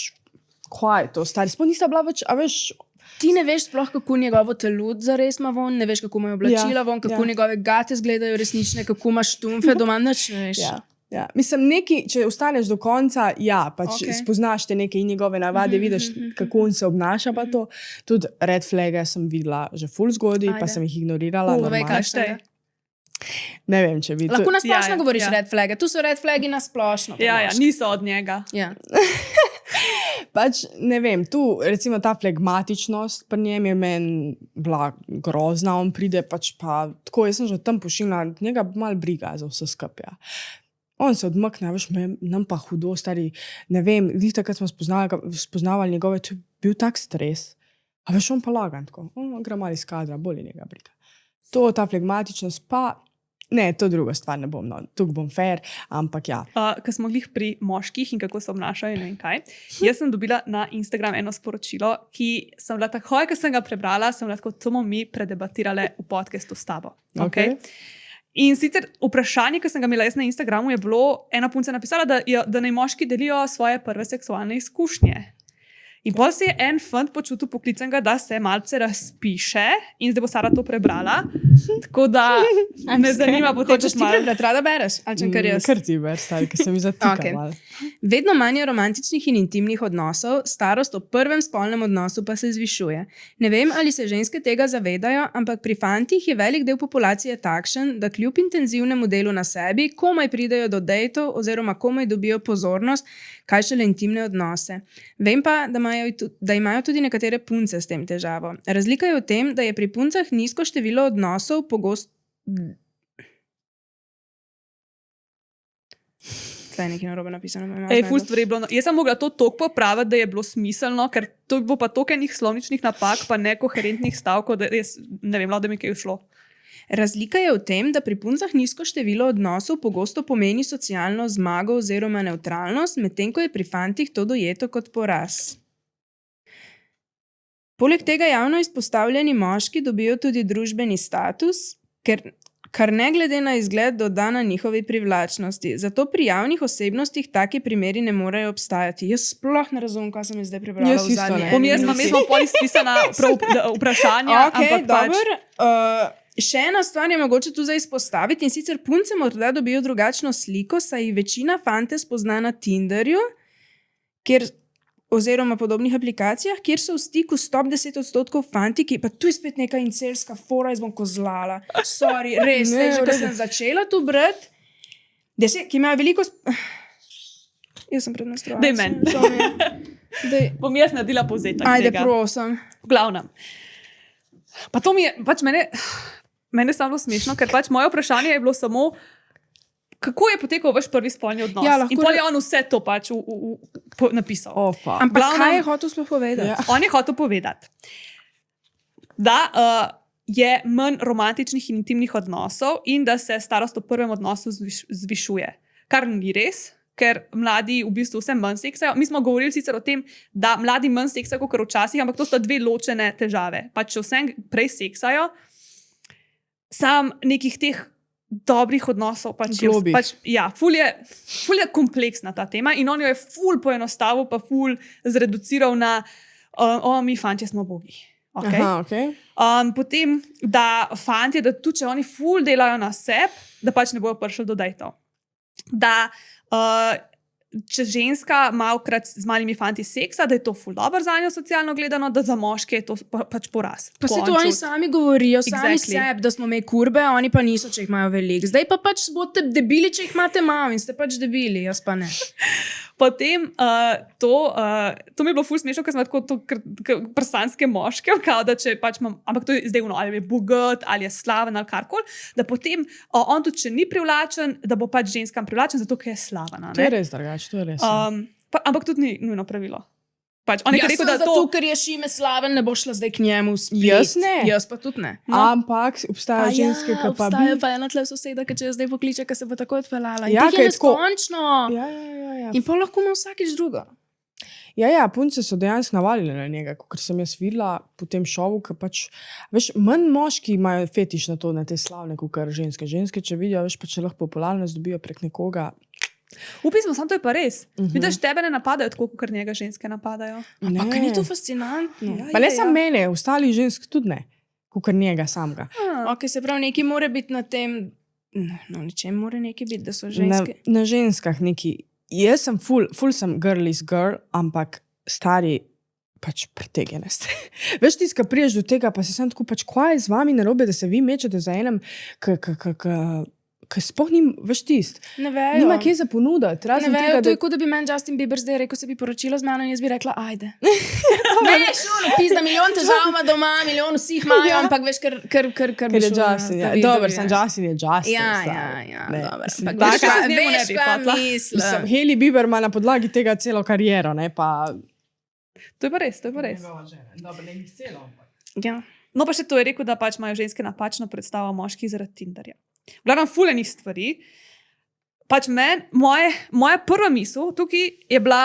kaj je to, stari, sploh nista bila več, a veš, Ti ne veš sploh, kako njegovo telo zares ima von, ne veš, kako imajo oblačila Ja, von, kako ja. njegove gate izgledajo resnične, kako imaš štumfe doma, nič ne veš. ja. Ja. Mislim, neki, če ostaneš do konca, ja, pač Okej. spoznaš te neke in njegove navade, vidiš, kako on se obnaša, pa to. Tudi red flage sem videla že ful zgodaj, pa Ajde. sem jih ignorirala. Povej, normalno. kaj Šteje. Ne vem, če vidiš. Lahko na splošno Ja, ja, govoriš ja. red flage, tu so red flagi na splošno. po Ja, moški. niso od njega. Ja. Pač ne vem, tu recimo ta flegmatičnost pri njem je meni bila grozna, on pride pač pa tako, jaz sem že tam pošiljala, njega malo briga za vse skupaj. Ja. On se odmakne, veš, nam pa hudo, stari, ne vem, glih takrat smo spoznavali njegove, to je bil tak stres. A veš, on pa lagan tako, gre malo iz kadra, bolj njega briga. To, ta flegmatičnost pa, ne, to druga stvar ne bom, no, tukaj bom fair, ampak ja. Ko smo glih pri moških in kako se obnašajo, in ne vem kaj. Jaz sem dobila na Instagram eno sporočilo, ki sem bila takoj, ko sem ga prebrala, sem lahko to bomo mi predebatirale v podkastu s tabo. Okay? In sicer vprašanje, ki sem ga imela jaz na Instagramu, je bilo, ena punca napisala, da naj moški delijo svoje prve seksualne izkušnje. In potem se je en fant počutil poklicanega, da se malce razpiše, in zdaj bo Sara to prebrala. Tako da me zanima, potem Hočeš če ti prebrati, rada bereš? Ali čem kar jaz? Kar ti ver, stari, ker se mi zatika Okej. malo. Vedno manj je romantičnih in intimnih odnosov, starost ob prvem spolnem odnosu pa se zvišuje. Ne vem, ali se ženske tega zavedajo, ampak pri fantih je velik del populacije takšen, da kljub intenzivnemu delu na sebi komaj pridejo do dejtov oziroma komaj dobijo pozornost, kaj šele intimne odnose. Vem pa, da imajo tudi nekatere punce s tem težavo. Razlika je v tem, da je pri puncah nizko število odnosov pogosto. Tlej nekaj narobe napisano. me malo Ej, zmedlo. ful stvari je bilo. Jaz sem mogla to toliko popraviti, da je bilo smiselno, ker to bo pa toliko enih slovničnih napak, pa nekoherentnih stavkov, da jaz ne vem, da mi kaj ušlo. Razlika je v tem, da pri puncah nizko število odnosov pogosto pomeni socialno zmago oziroma nevtralnost, medtem ko je pri fantih to dojeto kot poraz. Poleg tega javno izpostavljeni moški dobijo tudi družbeni status, kar ne glede na izgled dodana njihovi privlačnosti. Zato pri javnih osebnostih taki primeri ne morejo obstajati. Jaz sploh ne razumem, kaj sem zdaj prebrala Jaz v isto zadnji ne. eni Jaz minuti. smo pol izpisana vprašanja, Okay, ampak pač, Še ena stvar je mogoče tu zdaj izpostaviti, in sicer punce morda dobijo drugačno sliko, saj jih večina fante spozna na Tinderju, oziroma podobnih aplikacijah, kjer so v stiku s top 10% fanti, ki pa tu je spet neka incelska fora, jaz bom kozlala. Sorry, res, Ne, že v ko redu. sem začela tu brati, ki imajo veliko... Jaz sem pred menstruacijo. Daj meni. Bom jaz naredila povzetek Ajde, tega. prosim. V glavnem. Pa to mi je, pač mene samo smešno, ker pač moje vprašanje je bilo samo, kako je potekal vaš prvi spolni odnos? Ja, lahko in pol je on vse to pač napisal. Opa. Ampak Glavnem- kaj je hotel sploh povedati? Ja. On je hotel povedati, da je manj romantičnih in intimnih odnosov in da se starost v prvem odnosu zvišuje. Kar ni res, ker mladi v bistvu vse manj seksajo. Mi smo govorili sicer o tem, da mladi manj seksajo kot včasih, ampak to sta dve ločene težave. Pač če vse prej seksajo, sam nekih teh dobrih odnosov pač je, Globih. ful je kompleksna ta tema in on jo je ful poenostavil, pa ful zreduciral na mi fantje smo bogi. Okay? Aha, okay. Potem, da fantje, da tudi če oni ful delajo na sebi, da pač ne bojo prišli do dejtov. Da če ženska malokrat z malimi fanti seksa, da je to ful dobro za njo socialno gledano, da za moške je to pač poraz. Pa se to oni sami govorijo, sami Exactly. sebi, da smo imeli kurbe, oni pa niso, če jih imajo veliko. Zdaj pa pač boste debili, če jih imate malo in ste pač debili, jaz pa ne. Potem to mi je bilo ful smešno, ker smo tako to prsanske moške, kao, da če pač imam, ampak to je zdaj ono, ali je bogat, ali je slaven, ali karkoli, da potem on tudi, če ni privlačen, da bo pač ženskam privlačen, zato ker je slaven. To je res drugače, to je res. Ampak tudi ni nujno pravilo. Pač, on je Jaz rekel, sem da zato, to... ker je Šime slaven, ne bo šla zdaj k njemu spet. Jaz ne. Jaz pa tudi ne. Ampak obstajajo ženske, ki pa bi. obstaja pa ena tle soseda, ki če jo zdaj pokliče, ki se bo tako odpeljala. Ja, In teh ker je je tako- neskončno. Ja. In pa lahko ima vsakič drugo. Ja, punce so dejansko navalile na njega, ker sem jaz videla po tem šovu, ker pač, veš, manj moški imajo fetiš na to, na te slavne, kot ženske. Ženske, če vidijo, veš, pa če lahko popularnost dobijo prek nekoga. V bistvu, samo to je pa res. Vidiš, tebe ne napadajo tako, kot njega ženske napadajo. Ampak ni to fascinantno. Ja. Pa ne samo mene, ostalih žensk tudi ne, kot njega samega. Ok, se pravi, nekaj mora biti na tem, no, ničem mora nekaj biti, da so ženske. Na ženskah neki. Jaz sem ful sem girl is girl, ampak stari pač pretegnjene ste. Veš, ti, ko priješ do tega, pa si sam tako, pač, kaj je z vami narobe, da se vi mečete za enem, ki sploh ni, veš, tist. Ne vejo. Nima kje za ponuditi. Ne Razen vejo, tega, to da je kot da bi meni Justin Bieber zdaj rekel, se bi poročila z mano in jaz bi rekla, ajde. Ne, šuno, pizda, milijon težav ima doma, milijon vsi jih imajo, ampak veš, ker ker je Justin. Ja. Dober, sem Justin je Justin. Ja, stari. ja, Ne. dobro. Mislim, Ampak tako veš, se kaj- z njim ne veš, bi kaj hotela. mislim. Hailey Bieber ima na podlagi tega celo kariero, ne pa. To je pa res, to je pa res. Dobro, ne jih celo. Ja. No, pa še to je rekel, da pač imajo ženske napačno predstavo o moških zaradi Tinderja. Gledam fulejnih stvari. Pač moja prva misel tukaj je bila,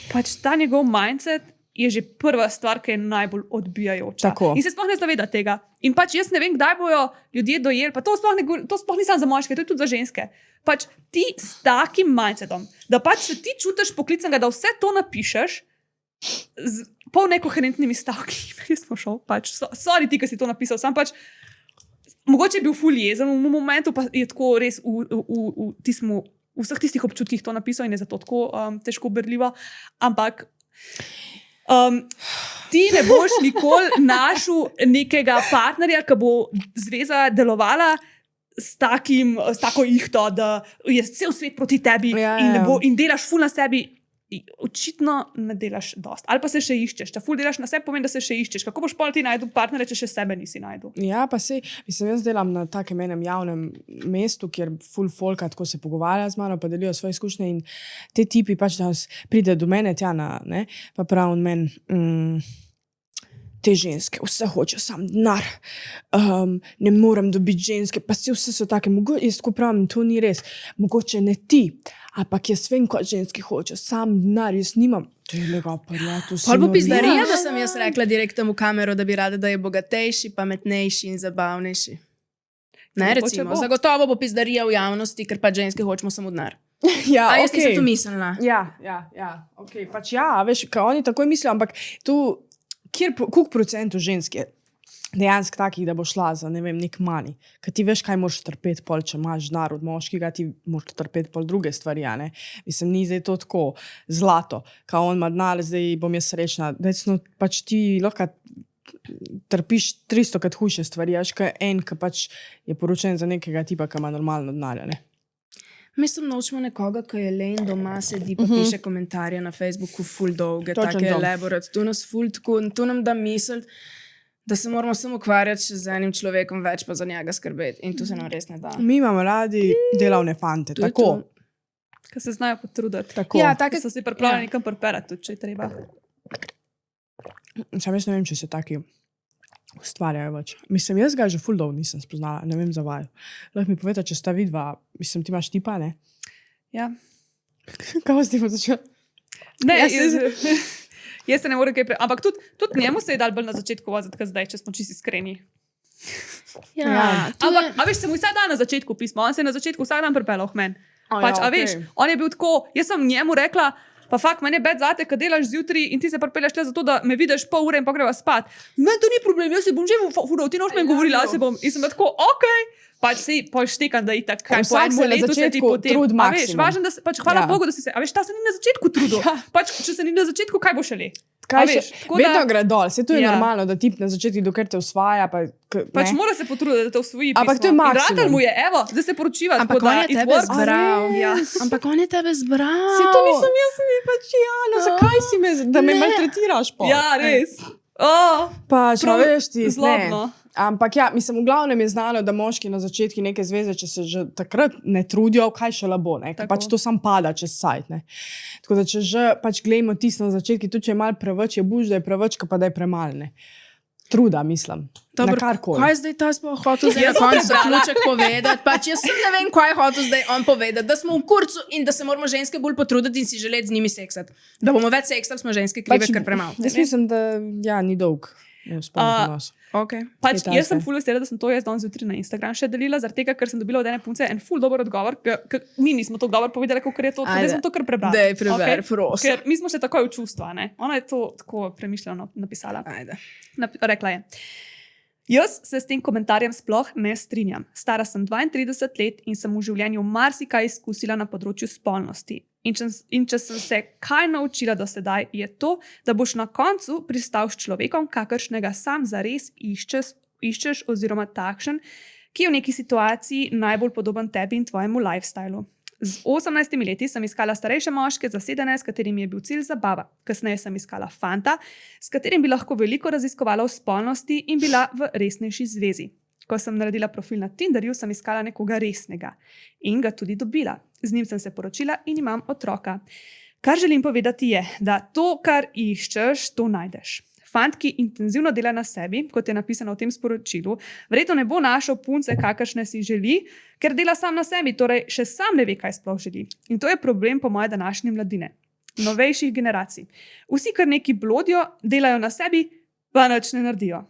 pač ta njegov mindset je že prva stvar, ki je najbolj odbijajoča. Tako. In se sploh ne zaveda tega. In pač jaz ne vem, kdaj bojo ljudje dojeli, pa to sploh ni samo za moške, to je tudi za ženske. Pač ti s takim mindsetom, da pač se ti čutiš poklicanega, da vse to napišeš z pol nekoherentnimi stavki. Res smo šel, pač, sorry ti, ki si to napisal, sam pač mogoče je bil ful jezen v momentu, pa je tako res v vseh tistih občutkih to napisal in je zato tako težko berljivo. Ampak ti ne boš nikoli našel nekega partnerja, ki bo zveza delovala s tako ihto, da je cel svet proti tebi in delaš ful na sebi. Očitno ne delaš dost. Ali pa se še iščeš. Če ful delaš na sebi, pomeni, da se še iščeš. Kako boš pol ti najdu partnere, če še sebe nisi najdu? Ja, pa se, mislim, jaz delam na takem enem javnem mestu, kjer ful folka tako se pogovarja z mano, pa delijo svoje izkušnje in te tipi pač danes pride do mene tja na, ne, pa pravi meni, te ženske, vse hoče sam denar, ne morem dobiti ženske, pa vse so take, jaz tako pravim, to ni res, mogoče ne ti, ampak jaz vem, kot ženski hoče, sam denar, jaz nimam. Telega aparatu si Pol bo navija. pizdarija, da sem jaz rekla direktno v kamero, da bi rada, da je bogatejši, pametnejši in zabavnejši. Ne, Mogoče recimo, bo. zagotovo bo pizdarija v javnosti, ker pa ženske hočemo samo denar. Ja, A jaz okej. nisem to mislila. Ja, okay. Pač ja, veš, kaj oni takoj mislijo, ampak tu, koliko procentov žensk je dejansko takih, da bo šla za, ne vem, nek mani. Ker ti veš, kaj moraš trpeti pol, če imaš denar od moškega, ti moraš trpeti pol druge stvari, a ne. Mislim, ni zdaj to tako zlato, kao on ima denar, zdaj bom jaz srečna. Decno, pač ti lahko trpiš 300krat hujše stvari, až kaj en, ki pač je poročen za nekega tipa, ki ima normalno denar, ne. Mislim, nočemo nekoga, ki je len doma, sedi pa piše komentarje na Facebooku, ful dolge, Točno take to. elaborate. Tu nas ful tako, tu nam da misliti, da se moramo samo ukvarjati še z enim človekom, več pa za njega skrbeti. In tu se nam res ne da. Mi imamo radi delavne fante, To je tako. to. Ki se znajo potruditi. Tako. Ja, Ki take, so si pripravljeni kam priperati, tudi če je treba. Sam jaz ne vem, če se taki ustvarjajo več. Mislim, jaz ga že ful dolgo nisem spoznala, ne vem za vaju. Lahko mi povete, če sta vidva, mislim, ti imaš tipa, ne? Ja. Kaj vas ti bo začel? Ne, Jaz jaz se ne morem kaj ampak tudi njemu se je dal bolj na začetku voziti, kot zdaj, če smo čisti iskreni. ja, Ja. to je- Ampak, a veš, se mu vsak dan na začetku pismo, on se je na začetku vsak dan pripeljal k meni. A Pač, ja, a veš, okej. on je bil tako, jaz sem njemu rekla, pa fakt, meni je bed zate, kad delaš zjutraj in ti se pripelješ le zato, da me vidiš pol ure in pa greva spat. Meni to ni problem, jaz se bom že furil, ti noč meni govorila, jaz se bom. In sem bila tako, pol štekam, da je tako, kaj po Vsak enem se na letu se ti začetku potem. trudi A veš, maksimum. važno, da se, pač hvala Ja. Bogu, da si se, a veš, ta se ni na začetku trudil. Pač, če se ni na začetku, kaj bo šele? Kaj A še? veš, tako Vedno da- gre dol, se to je Ja. normalno, da tip na začetku, dokler te usvaja, pa Pač ne. mora se potruditi, da te osvoji. Ampak to je pismo. In maksimum. ratal mu je, evo, zdaj se poročiva. Ampak tako da on je it tebe works. zbral. Ja. Ampak on je tebe zbral. Se to nisem jaz, mi pač Jana, zakaj si me, da me Ne. maltretiraš po? Ja, res. Oh, Pač, prav veš ti, zlobno. ne. Ampak ja, mislim, v glavnem je znano, da moški na začetku neke zveze, če se že takrat ne trudijo, kaj še labo, ne? Ker Tako. pač to sam pada čez sajt, ne. Tako da če že pač gledamo tisto na začetku, tudi če je malo preveč, je buž, da je preveč, pa da je premalo, ne. Truda, mislim. Dobro, na karkoli. kaj zdaj ta sploh hotel zdaj na koncu zaključek povedati? Pač jaz sem ne vem, kaj je hotel zdaj on povedati. Da smo v kurcu in da se moramo ženske bolj potruditi in si želeti z njimi seksati. Da bomo več seksali, smo ženske krive, ker premalo. Jaz mislim, da ja, ni dolg. Ne, spomnim nas. Okay. Pač, Kaj jaz sem takega? ful vesela, da sem to jaz danes zjutraj na Instagram še delila, zaradi tega, ker sem dobila od ene punce en ful dober odgovor, ker mi nismo to dobro povedali, kot je to, Ajde. zdaj sem to kar prebrala. Daj, preberi, Okej? prosim. Ker mi smo še takoj v čustva, ne? Ona je to tako premišljeno napisala. Ajde. Rekla je. Jaz se s tem komentarjem sploh ne strinjam. Stara sem 32 let in sem v življenju marsikaj izkusila na področju spolnosti. In če sem se kaj naučila do sedaj, je to, da boš na koncu pristal s človekom, kakršnega sam zares iščeš oziroma takšen, ki je v neki situaciji najbolj podoben tebi in tvojemu lifestylu. Z 18 leti sem iskala starejše moške, zasedene, s katerimi je bil cilj zabava. Kasneje sem iskala fanta, s katerim bi lahko veliko raziskovala o spolnosti in bila v resnejši zvezi. Ko sem naredila profil na Tinderju, sem iskala nekoga resnega in ga tudi dobila. Z njim sem se poročila in imam otroka. Kar želim povedati je, da to, kar iščeš, to najdeš. Fant, ki intenzivno dela na sebi, kot je napisano v tem sporočilu, verjetno ne bo našel punce, kakršne si želi, ker dela sam na sebi, torej še sam ne ve, kaj sploh želi. In to je problem po moje današnje mladine, novejših generacij. Vsi kar neki blodijo, delajo na sebi, pa nič ne naredijo.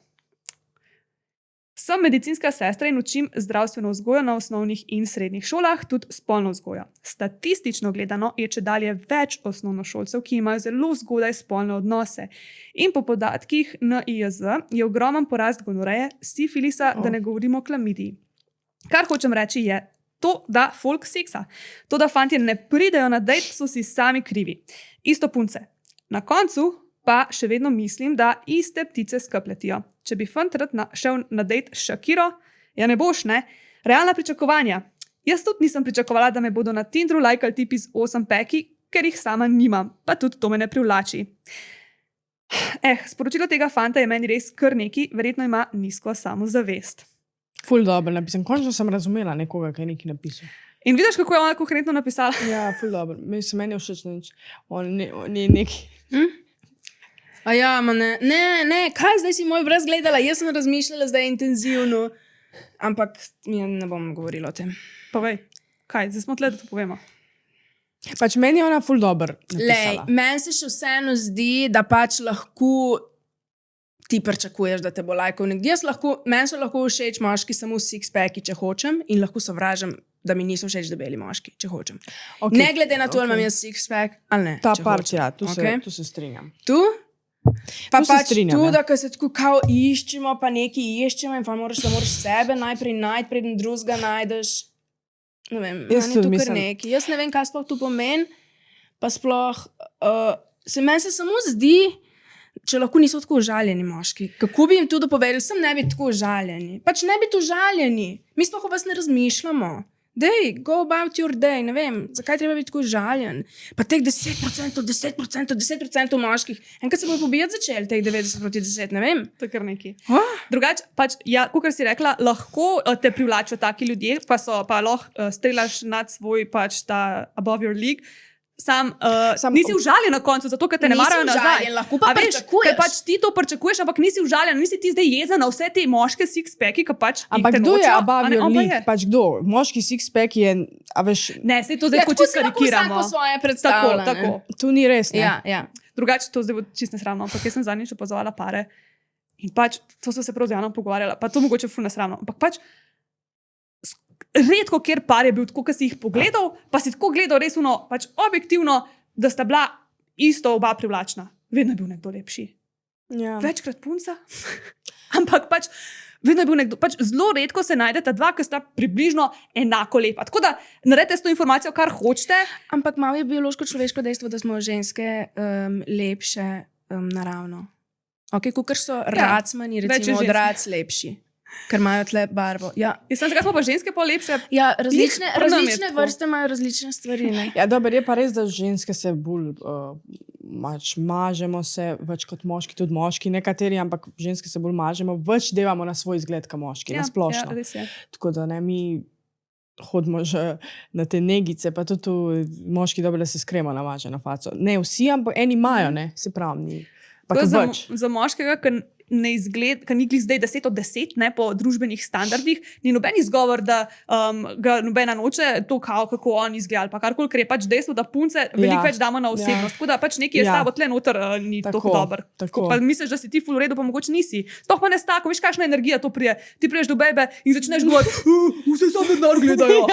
Sem medicinska sestra in učim zdravstveno vzgojo na osnovnih in srednjih šolah, tudi spolno vzgojo. Statistično gledano je čedalje več osnovnošolcev, ki imajo zelo zgodaj spolne odnose. In po podatkih NIJZ je ogromen porast gonoreje, sifilisa, da ne govorimo o klamidiji. Kar hočem reči je to, da folk seksa. To, da fantje ne pridejo na dejt, so si sami krivi. Isto punce. Na koncu pa še vedno mislim, da iste ptice skapletijo. Če bi fant rad šel na dejt s Shakiro, ja ne boš, ne? Realna pričakovanja. Jaz tudi nisem pričakovala, da me bodo na Tinderu lajkali tipi z 8 peki, ker jih sama nimam, pa tudi to me ne privlači. Sporočilo tega fanta je meni res kar neki, verjetno ima nizko samozavest. Ful dobro napisan. Končno sem razumela nekoga, ki je nekaj napisal. In vidiš, kako je ona konkretno napisala? Ja, ful dobro. Meni je všeč nič. On ni neki. A ja, ma ne, kaj zdaj si moj brez gledala? Jaz sem razmišljala zdaj intenzivno, ampak ne bom govorila o tem. Povej, kaj, zdaj smo tle, da to povemo. Pač meni je ona ful dobro Lej, napisala. meni se še vseeno zdi, da pač lahko ti pričakuješ, da te bo lajkal nekdo. Meni so lahko všeč moški samo six-packi, če hočem, in lahko sovražim, da mi niso všeč debeli moški, če hočem. Okay. Ne glede na to, ali imam jaz six-pack ali ne. Ta če part, hočem. ja, tu Okej? se strinjam. Tu? Pa Tu se pač strinjam, tu, ja. da ko se tako kao iščemo, pa nekaj iščemo in pa moraš sebe najprej najti, preden drugega najdeš. Ne vem, Jaz meni je tudi tu kar mislim- nekaj. Jaz ne vem, kaj sploh tu pomeni, pa sploh meni se samo zdi, če lahko niso tako užaljeni moški. Kako bi jim to dopovedali, sem ne bi tako užaljeni. Pač ne biti užaljeni. Mi sploh o vas ne razmišljamo. Dej, go about your day, ne vem, zakaj treba biti tako žaljen. Pa teh 10% moških, enkrat se bojo pobijati začeli, teh 90%, ne vem. To je kar nekaj. Drugače, pač, ja, kot si rekla, lahko te privlačijo taki ljudje, pa lahko strelaš nad svoj, pač ta above your league. Sam nisi užaljen na koncu, zato ker te ne Nisi marajo nazaj. užaljen, lahko pa A veš, pričakuješ. ker pač ti to pričakuješ, ampak nisi užaljen, nisi ti zdaj jezen na vse te moške six-packi, ki pač Ampak jih te kdo je nočejo, a above ne, your on pa league? je. Pač kdo? Moški six-pack je, a veš, Ne, sej to zdaj tako čisto karikiramo. Vsak po svoje Tako, predstavlja. tako. tu ni res, ne? Ja. Drugače, to zdaj bo čisto nesramno, ampak jaz sem zadnjič opazovala pare in pač to so se prav z Janom pogovarjala, pa to mogoče ful nesramno, ampak pač redko kjer par je bil tako, ki si jih pogledal, pa si tako gledal res pač objektivno, da sta bila isto oba privlačna. Vedno je bil nekdo lepši. Ja. Večkrat punca, ampak pač vedno je bil nekdo, pač zelo redko se najdeta dva, ki sta približno enako lepa. Tako da naredite s to informacijo, kar hočete. Ampak malo je biološko-človeško dejstvo, da smo ženske lepše naravno. Ok, kukar so racmani, več je recimo od žensk. rac lepši, ker imajo tle barvo. Ja, Jaz sem zakaj smo pa ženske pa lepše. različne pri nam je različne tako. vrste imajo različne stvari. Ne? Ja, dobro, je pa res, da ženske se bolj mažemo se več kot moški, tudi moški, nekateri, ampak ženske se bolj mažemo, več delamo na svoj izgled kot moški, na splošno. Ja, res je. Tako da ne, mi hodimo že na te negice, pa tudi tu moški dobro, da se skrema namaže na faco. Ne vsi, ampak eni imajo, ne, se pravi, ni. Pa To je kot več. za moškega, ki ne izgleda, ki ni glih zdaj 10 od 10, ne, po družbenih standardih, ni noben izgovor, da ga nobena noče to, kako on izgleda, pa karkoli, ker je pač dejstvo, da punce veliko več damo na osebnost. Tako da pač nekaj je s tabo tle noter, ni tako dober. tako. Pa misliš, da si ti ful v redu, pa mogoče nisi. Sploh pa ne s tako, veš, kakšna energija to prije. Ti priješ do bebe in začneš govoriti, vse samo denar gledajo.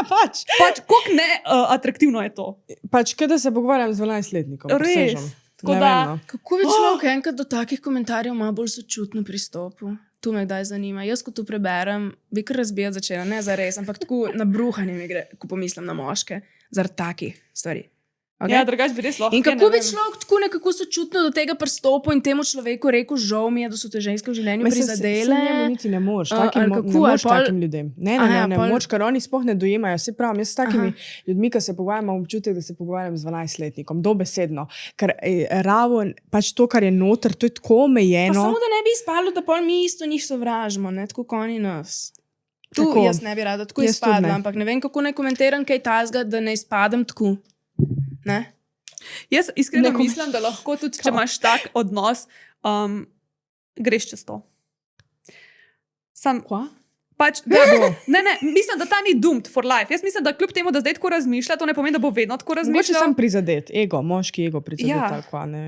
pač. Pač, koliko neatraktivno je to. Pač, kaj da se pogovarjam z 12-letnikom. Res. presežem. Tako Ne da- vem, no. Kako bi človek enkrat do takih komentarjev malo bolj sočutno pristopil? To me kdaj zanima. Jaz, ko to preberem, bi kar razbijati začela, ne za res, ampak tako na bruhanje mi gre, ko pomislim na moške, zaradi takih stvari. Okay? Ja, drugače bi res lahko. In ne kako bi vem. človek tako nekako sočutno do tega pristopil in temu človeku rekel, žal mi je, da so te ženske v življenju Mislim, se prizadele? njemu niti ne moreš, ali takim, kako, ne moreš ali pol- takim ljudem. Ne, Aha, ne pol- moreš, ker oni sploh ne dojemajo. Se pravi, jaz s takimi Aha. ljudmi, ki se pogovarjam, imam občutek, da se pogovarjam z 12-letnikom, dobesedno. Ker raven, pač to, kar je noter, to je tako Pa omejeno. samo da ne bi izpadlo, da pol mi isto njih sovražimo, ne tako kot oni nas. Tu Tako. jaz ne bi rada tako Jaz tudi izpadla, ne. ampak ne vem, kako naj komentiram kaj tazga, da ne izpadem tako. Ne? Jaz iskreno Ne mislim, da lahko tudi, če imaš tak odnos, greš čez to. Sam, Kva? pač, ne, mislim, da ta ni doomed for life. Jaz mislim, da kljub temu, da zdaj tako razmišlja, to ne pomeni, da bo vedno tako Mogoče razmišljal. sem prizadet, ego, moški ego prizadet. Ja. Ali kva, ne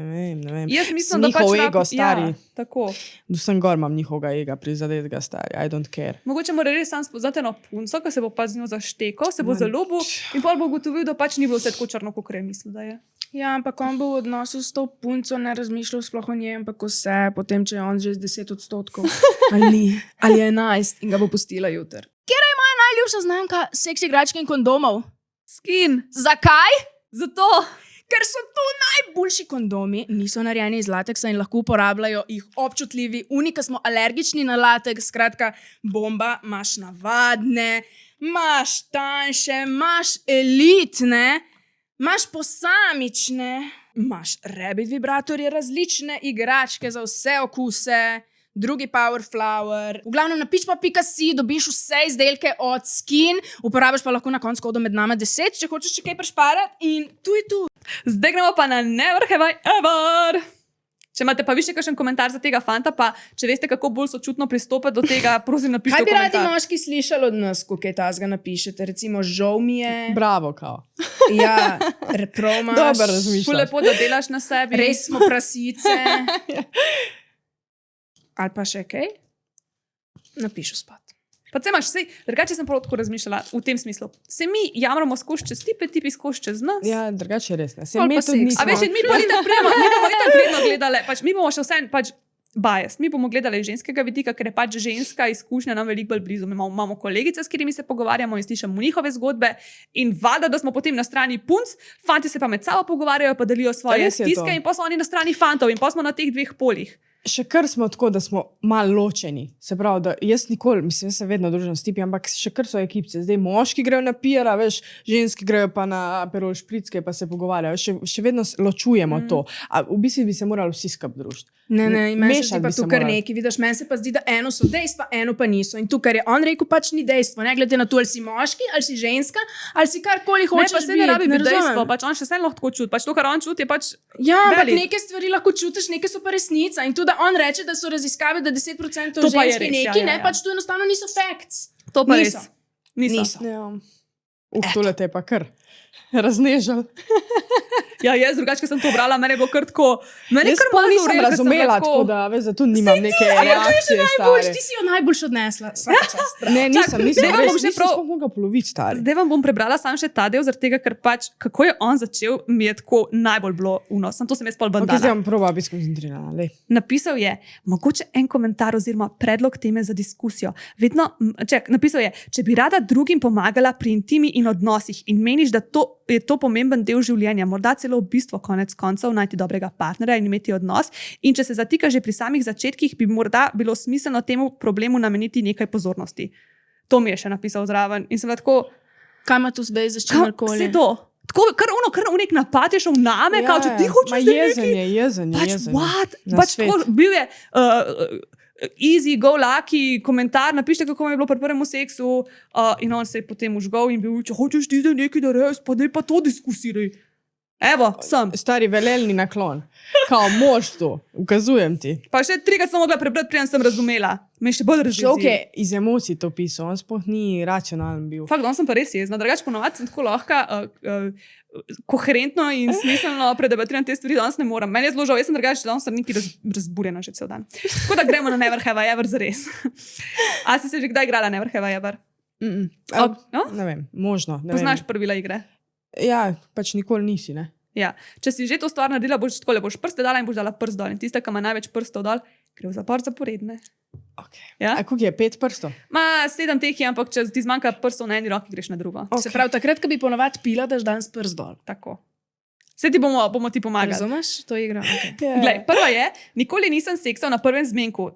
vem. Jaz mislim, da Njihov pač ego, stari. Ja, tako. Vsem gor imam njihovega ega prizadetega, stari. I don't care. Mogoče mora res sam spoznati eno punco, ki se bo pa z njo zaštekal, se bo Man. zaljubil in pa bo ugotovil, da pač ni bilo vse tako črno, kot je mislil, da je. Ja, ampak on bo v odnosu s to punco ne razmišljal sploh o njej, ampak vse, potem če je on že z 10%. Ali ni, ali je 11 in ga bo pustila jutri. Kje je moja najljubša znamka seksi igračk in kondomov? Skin, Zakaj? zato. Ker so to najboljši kondomi, niso narejeni iz lateksa in lahko uporabljajo jih občutljivi, unika smo alergični na lateks, skratka, bomba, imaš navadne, imaš tanjše, imaš elitne, imaš posamične, imaš rabbit vibratorje, različne igračke za vse okuse. Drugi Power Flower. V glavnem na pitchpa.si dobiš vse izdelke od Skin, uporabiš pa lahko na koncu kodo med nama 10, če hočeš še kaj prešparati in tu je tu. Zdaj gremo pa na Never Have I Ever. Če imate pa vi še kakšen komentar za tega fanta, pa če veste, kako bolj sočutno pristopati do tega, prosim, napišite Kaj bi v radi komentar. moški slišali od nas, ko kaj tazga napišete? Recimo, žal mi je, Bravo, kao. ja, repromaš. Dobro razmišljaš. Ful lepo, da delaš na sebi. Res smo prasice. ali pa še kaj, napišu spat. Pa se imaš, drugače sem prav tako razmišljala v tem smislu. Se mi jamramo skozi čez tipi skozi čez nas. Ja, drugače je res. Ne. Se Pol mi pa tudi seks. nismo. A veš, mi bomo itak vredno gledali, pač mi bomo še vse pač bias. Mi bomo gledali iz ženskega vidika, ker je pač ženska izkušnja nam veliko bolj blizu. Mi imamo kolegice, s katerimi se pogovarjamo in slišimo njihove zgodbe in valjda, da smo potem na strani punc, fanti se pa med sabo pogovarjajo, pa delijo svoje res je to. stiske in pa so oni na strani fantov in pa smo na teh dveh poljih. Še kar smo tako, da smo malo ločeni. Se pravi, da jaz nikoli, mislim, jaz se vedno družim s tipi, ampak še kar so ekipce. Zdaj moški grejo na pijera, veš, ženski grejo pa na Aperol špricke pa se pogovarjajo. Še vedno ločujemo to. A v bistvu bi se morali vsi skupaj družiti. Ne, meni se Mešati zdi pa bi se tu kar morali. neki, vidiš, meni se pa zdi, da eno so dejstva, eno pa niso. In tu, kar je on rekel, pač ni dejstvo. Ne glede na to, ali si moški, ali si ženska, ali si karkoli Ne, pa hočeš se ne rabi biti razumem. dejstvo, pač on še vse lahko čuti. Pač to, kar on čuti, je pač Ja, ampak velik. neke stvari lahko čutiš, neke so pa resnica. In tudi, da on reče, da so raziskave, da 10% To pa je ženski res, neki, ja. ne, pač to enostavno niso facts. to pa Niso. res. Niso. Ja. Tole te je pa kar raznežal. Ja, jaz drugače, ko sem to brala, meni je bilo kar tako. Meni je Jaz kar pa malo nisem zorelo, ker sem bila razumela, tako da, veš, zato nimam neke Ja, to je še reakcije, najboljš, stare. ti si jo najboljš odnesla. Vsaka čast. Ne, nisem, zdaj vam res, bom že nisem prav- sploh mogla poloviti, stari. Zdaj vam bom prebrala samo še ta del, zaradi tega, ker pač kako je on začel, mi je tako najbolj bilo vnos. Sem to sem jaz pol Ok, bandala. zdaj bom probala biti skoncentrirana. lej. Napisal je, mogoče en komentar oziroma predlog teme za diskusijo. Napisal je, če bi rada drugim pomagala pri intimi in odnosih in meniš, da je to pomemben del življenja, morda celo v bistvu konec koncev najti dobrega partnerja in imeti odnos. In če se zatika že pri samih začetkih, bi morda bilo smiselno temu problemu nameniti nekaj pozornosti. To mi je še napisal zraven in sem bila tako, Kaj ima tu zdaj za čim kaj je to? Tako, kar v nek napad je šel name, ja, kao, če ti hočeš ma zdaj jezen nekaj- je, jezen je, Pač, jezen je. what? Na Pač svet. tako, bil je easy, go lucky, komentar, napište, kako mi je bilo pri prvem seksu, in on se je potem užgal in bil, če hočeš ti zdaj nekaj, da res, pa daj pa to diskusiraj. Evo, sem. Stari velelni naklon. Kao, mož to, ukazujem ti. Pa še trikrat sem mogla prebrati, preden sem razumela. Me je še bolj razumela. Človek je iz emocij to pisal, on sploh ni racionalen bil. Fakt, on sem pa res jezna. Drugače, ponovadi sem tako lahko koherentno in smiselno predebatiram te stvari, danes ne morem. Meni je zelo žal, jaz sem drugače, danes sem neki razburjena že cel dan. Tako da gremo na Never Have I Ever za res. A si se že kdaj igrala Never Have I Ever? No? Ne vem, možno. Ne Poznaš vem. pravila igre? Ja, pač nikoli nisi, ne? Ja. Če si že to stvar naredila, boš tako, boš prste dala in boš dala prst dol. In tista, ki ima največ prstov dol, gre v zapor zaporedne. Okay. Ja? A koliko je 5 prstov? Ma 7 teh je, ampak če ti zmanjka prstov na eni roki, greš na drugo. Se pravi, takrat, ko bi ponovadi pila, daš dan s prst dol. Tako. Vse ti bomo ti pomagali. Razumeš? To je igra. Okay. Glej, prva je, nikoli nisem seksal na prvem zmenku.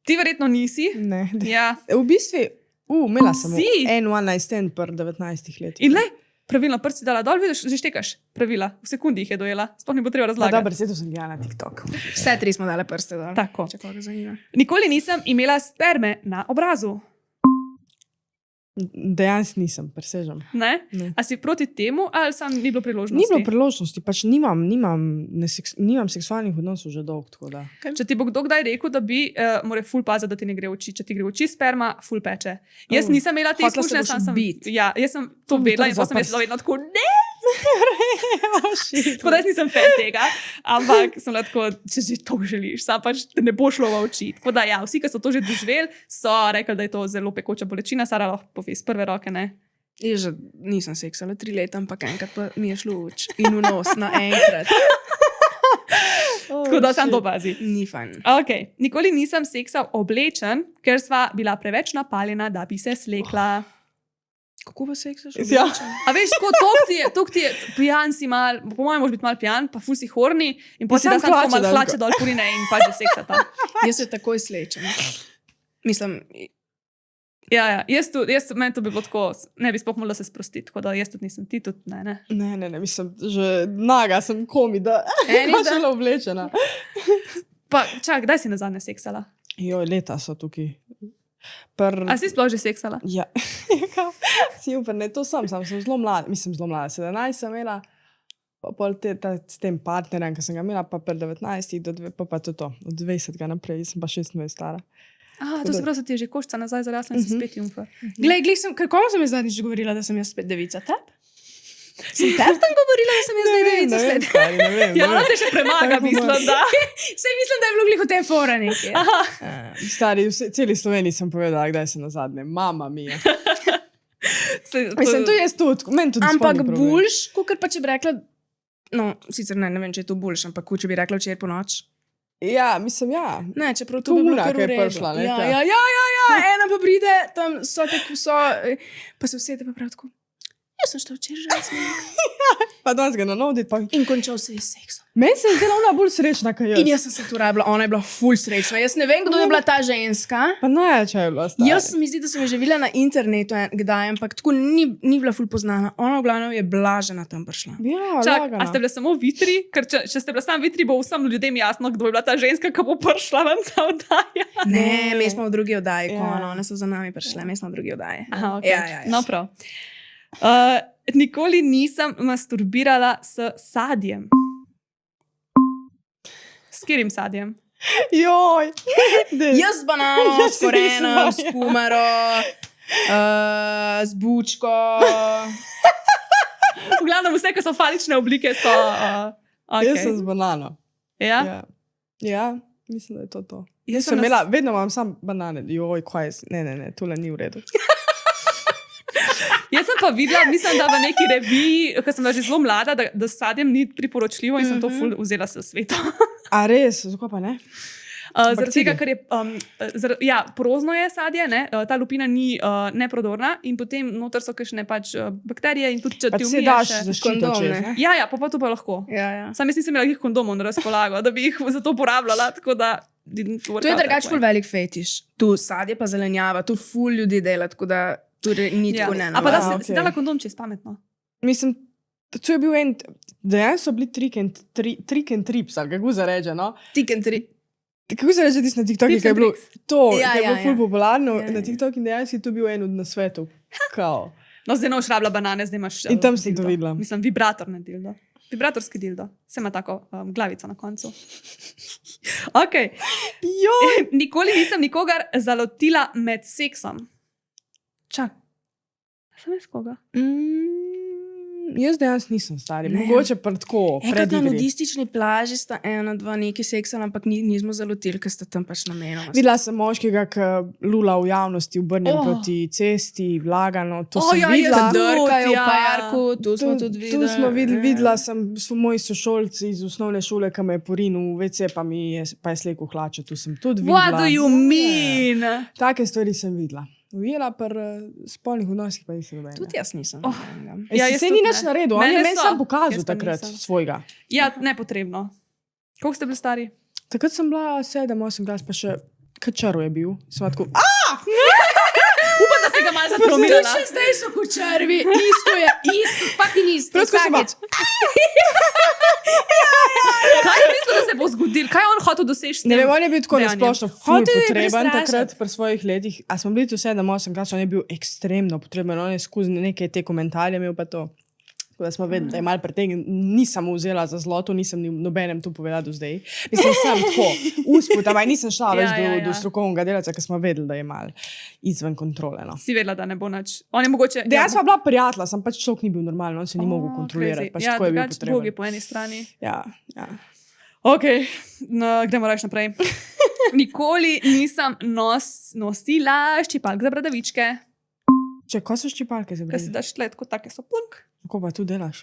Ti verjetno nisi. Ne. Ja. V bistvu, imela sem Si? en one night stand pri 19 letih. In le, pravilno prsti dala dol, vidiš, že štekaš pravila. V sekundi jih je dojela. Sploh ni bo treba Pa razlagati. dobro, se to sem gledala na TikTok. Vse tri smo dale prste dol. Tako. Če koga zanima. Nikoli nisem imela sperme na obrazu. Dejansko nisem, presežem. Ne? Ne. A si proti temu, ali sam ni bilo priložnosti? Ni bilo priložnosti, pač nimam seksualnih odnosov že dolgo. tako da. Če ti bo kdo kdaj rekel, da bi, mora ful paziti, da ti ne gre v oči. Če ti gre v oči sperma, ful peče. Jaz Oh. nisem imela te Hotela se izkušnje, boš sam sem ubit. Ja, jaz sem to mi vedela to in potem sem jaz zaprst. bila vedno tako, ne! Tako da jaz nisem fan tega, ampak sem bila tako, če že to želiš, sam pač te ne bo šlo v oči. Tako da ja, vsi, ki so to že doživeli, so rekli, da je to zelo pekoča bolečina. Sara lahko pove iz prve roke, ne? Je že nisem seksala 3 leta, ampak enkrat pa mi je šlo v oči in v nos naenkrat. Tako da sam to pazi. Ni fajn. Okay. Nikoli nisem seksal oblečen, ker sva bila preveč napaljena, da bi se slekla. Kako pa seksaš? Ja. A veš, tako ti je, pijan si mal, po mojem, moraš biti mal pijan, pa ful si horni in potem samo da samo hlače mal dol. hlače dol purine in pa že seksata. Jaz se takoj slečem. Mislim, Ja, meni to bi bilo tako, ne bi sploh mogla se sprostiti, tako da jaz tudi nisem, ti tudi ne. Ne, mislim, že naga sem komi, da Eni je da- šla oblečena. Pa čak, kdaj si nazadnje seksala? Jo, leta so tukaj. A si sploh že seksala? Ja, si upam, ne, to sem zelo mlada, mislim zelo mlada, 17 sem imela, pa pol s tem partnerjem, ki sem ga imela, pa pri 19, pa to, od 20 naprej, sem pa 26 stara. To se pravi, da ti je že koščca nazaj zarasla in si spet jumfa. glej, kako sem jaz zadnjič govorila, da sem jaz spet devica? Tep? Sem te tam govorila, da sem jaz zdaj 9 let. stari, ne vem. Ja, ona se še premaga, mislim, da. Sej mislim, da je bilo glih v tej fora nekaj. Stari, celi Sloveniji sem povedala, kdaj sem nazadnje. Mama mija. Mislim, to je tudi, meni tudi Ampak spolni problem. boljš, kot pa če bi rekla, no, sicer ne vem, če je to boljš, ampak če bi rekla včeraj po noč. Ja, mislim, ja. Ne, čeprav To to bi bilo ura, kar ki je v redu. prišla, ne, Ja, ta. ja, ena pa pride, tam so tako so, pa se vsede pa prav tako. Jaz sem šla včeraj že smek. Pa danes ga na nodi, pa... In končal se je s seksom. Meni se je zdela ona bolj srečna, kot jaz. In jaz sem se tu rabila, ona je bila ful srečna. Jaz ne vem, kdo je bila ta ženska. Pa ne, če je bila stara. Jaz mi zdi, da sem jo že videla na internetu kdaj, ampak tako ni bila ful poznana. Ona v glavnem je blažena tam prišla. Ja, Čak, lagana. a ste bile samo vitri? Ker če ste bile samo vitri, bo vsem ljudem jasno, kdo je bila ta ženska, ki bo prišla ven ta oddaja. Ne, mi smo v drugi oddaji, Ja. ko one so za nami prišle, mi smo v drugi oddaji. Aha, okay. Ja. No, prav. Nikoli nisem masturbirala s sadjem. S katerim sadjem? Joj. Dej. Jaz z banano, Jaz s se korenom, nisem s kumaro, z bučko. V glavnem vse, ki so falične oblike, so... Jaz sem Okay. z banano. Ja? Ja, mislim, da je to. Jaz Sem sem imela, vedno imam sam banane. Joj, kaj je, ne, tole ni v redu. Jaz sem pa videla, mislim, da v neki reviji, ker sem bila že zelo mlada, da s sadjem ni priporočljivo in sem to ful vzela s sveta. A res, zakaj pa ne? Zaradi tega, ker je porozno je sadje, ne? Ta lupina ni neprodorna in potem noter so kakšne pač bakterije in tudi če Pa ti si daš umiješ. zaščito kondom, čez, ne? ne? Ja, pa to pa lahko. Ja. Sam jaz nisem imela jih kondomov na razpolago, da bi jih za to uporabljala, tako da... To je drugač ful velik fetiš. Tu sadje pa zelenjava, tu ful ljudi dela, tako da tudi ni tako A pa da nenavadno. si dala kondom čez pametno. Mislim, to je bil en, dejansko so bili trick and trips, ali kako se reče, no? Tik in tri. Kako se reče tisto na TikToku, Tips ki je and bilo to, Ja, ki je bilo ja, ful ja. popularno Ja, na ja. TikToku in dejansko je to bil en od nasvetov. Kao. No, zdaj ne boš rabila banane, zdaj imaš... In tam sem dildo. to videla. Mislim, vibrator na dildo. Vibratorski dildo. Se ima tako glavico na koncu. Ok. Joj! Nikoli nisem nikogar zalotila med seksom. Čak. Sem jaz koga? Jaz dejansko nisem stari, Ne. mogoče pa tako, Enkrat na predigri. nudistični plaži sta ena, dva neki seksali, ampak nismo zalotili, ker sta tam pač namenoma. Videla sem moškega, ki lula v javnosti, obrnjen Oh. proti cesti, vlagano, to Oh, sem ja, videla. jaz Drkajo v Ja. parku, tu smo tudi videli. Tu smo videli, Ja. videla sem moji sošolci iz osnovne šole, ki me je porinil v WC, pa je slekel hlače, tu sem tudi videla. What do you mean? Take stvari sem videla. Ujela pa spolnih odnosih pa nisem nobene. Tudi jaz nisem. Oh. Ja, jaz se tudi ni nič ne. naredil, on je Mene meni so. sam pokazal Jaz pa takrat nisem. svojega. Ja, nepotrebno. Koliko ste bili stari? Takrat sem bila 7-8 glas, pa še kačaro je bil. Sem tako, Upam, da si ga malo zatromila. Tu še zdaj so kočarvi, isto je, fucking isto. Prav tako sem bila. vsakič. Kaj je mislil, da se bo zgodilo? Kaj je on hotel doseči s tem? ne vem, on je bil tako dejanjem? nasplošno ful Hotel je potreben prestrašiti. takrat pri svojih letih. A smo bili tu 7-8 glas, on je bil ekstremno potreben, on je skozi neke te komentarje imel pa to. Tako da smo vedeli, da je mal pretegnjen. Nisem mu vzela za zloto, nisem nobenem to povedala do zdaj. Mislim, sem tako, usput, ampak nisem šla več do strokovnega delavca, ker smo vedeli, da je mal izven kontrole. No. Si vedela, da ne bo nič. On je mogoče... Dejansko je bila prijatelja, sem pač človek ni bil normalen, on se ni mogel kontrolirati. Pač Ja, tako je bil drugače Bog je potreben. po eni strani. Ja. Ok, no, gremo reči naprej. Nikoli nisem nosila ščipalk za bradavičke. Če, ko so ščipalke za Ker si brez? daš tle, tako take so plunk. Kako pa tu delaš?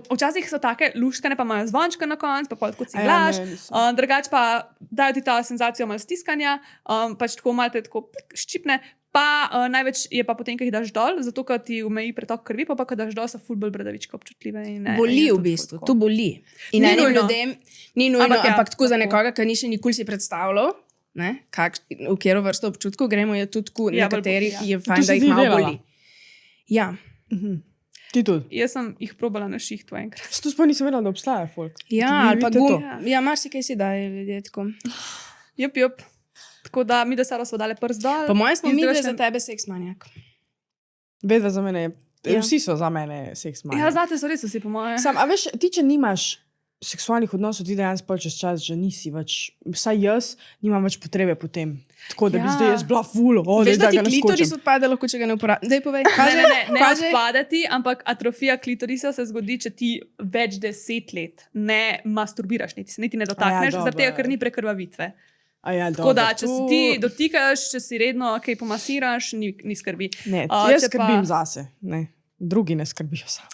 Včasih so take luškane, pa imajo zvončka na koncu, pa pol tako A ja, ciglaš. ne, nisem. Drugače pa dajo ti ta senzacijo malo stiskanja, pač tako malo te tako ščipne. Pa največ je pa potem, ko jih daš dol, zato ker ti omeji pretok krvi, pa ko daš dol, so ful bolj bradavičke občutljive. In ne, Boli in je v to bistvu, tako. to boli. In Ni enim nujno. ljudem ni nujno, Ampak ja, ampak tako za tako. nekoga, ki ni še nikoli si predstavljal, ne, v katero vrsto občutkov gremo, je tudi tako, Ja, bolj nekateri boli, ja. je To fajn, si da jih ti malo delala? boli. Ja, Ti tudi. Jaz sem jih probala na šihtu enkrat. Tu sploh nisem vedela, da obstaja folk. ja Vi ali pa vidite to? gum. Ja, marsikaj si daje ljudje tako. Jup. Tako da mi, da Sara smo dali prst dol. Po mojem smo mi dve Izdražen- za tebe seks manjak. Vedva za mene, Ja. vsi so za mene seks manj. Ja, zate so res vsi, po moje. Sam, a veš, ti če nimaš seksualnih odnosov ti dejansko pol čez čas že nisi več, vsaj jaz nimam več potrebe po tem. Tako da bi Ja. zdaj jaz bila ful, Veš, da ti ga klitoris naskočim. odpade, lahko če ga ne uporabiš. Daj povej. Ne Kaže? odpadati, ampak atrofija klitorisa se zgodi, če ti več 10 let ne masturbiraš, niti ne dotakneš, dobro. zaradi tega, ker ni prekrvavitve. A ja, Tako da, dobro, če se ti dotikaš, če si redno kaj pomasiraš, ni skrbi. Ne, če jaz skrbim zase, ne. Drugi ne skrbijo sam.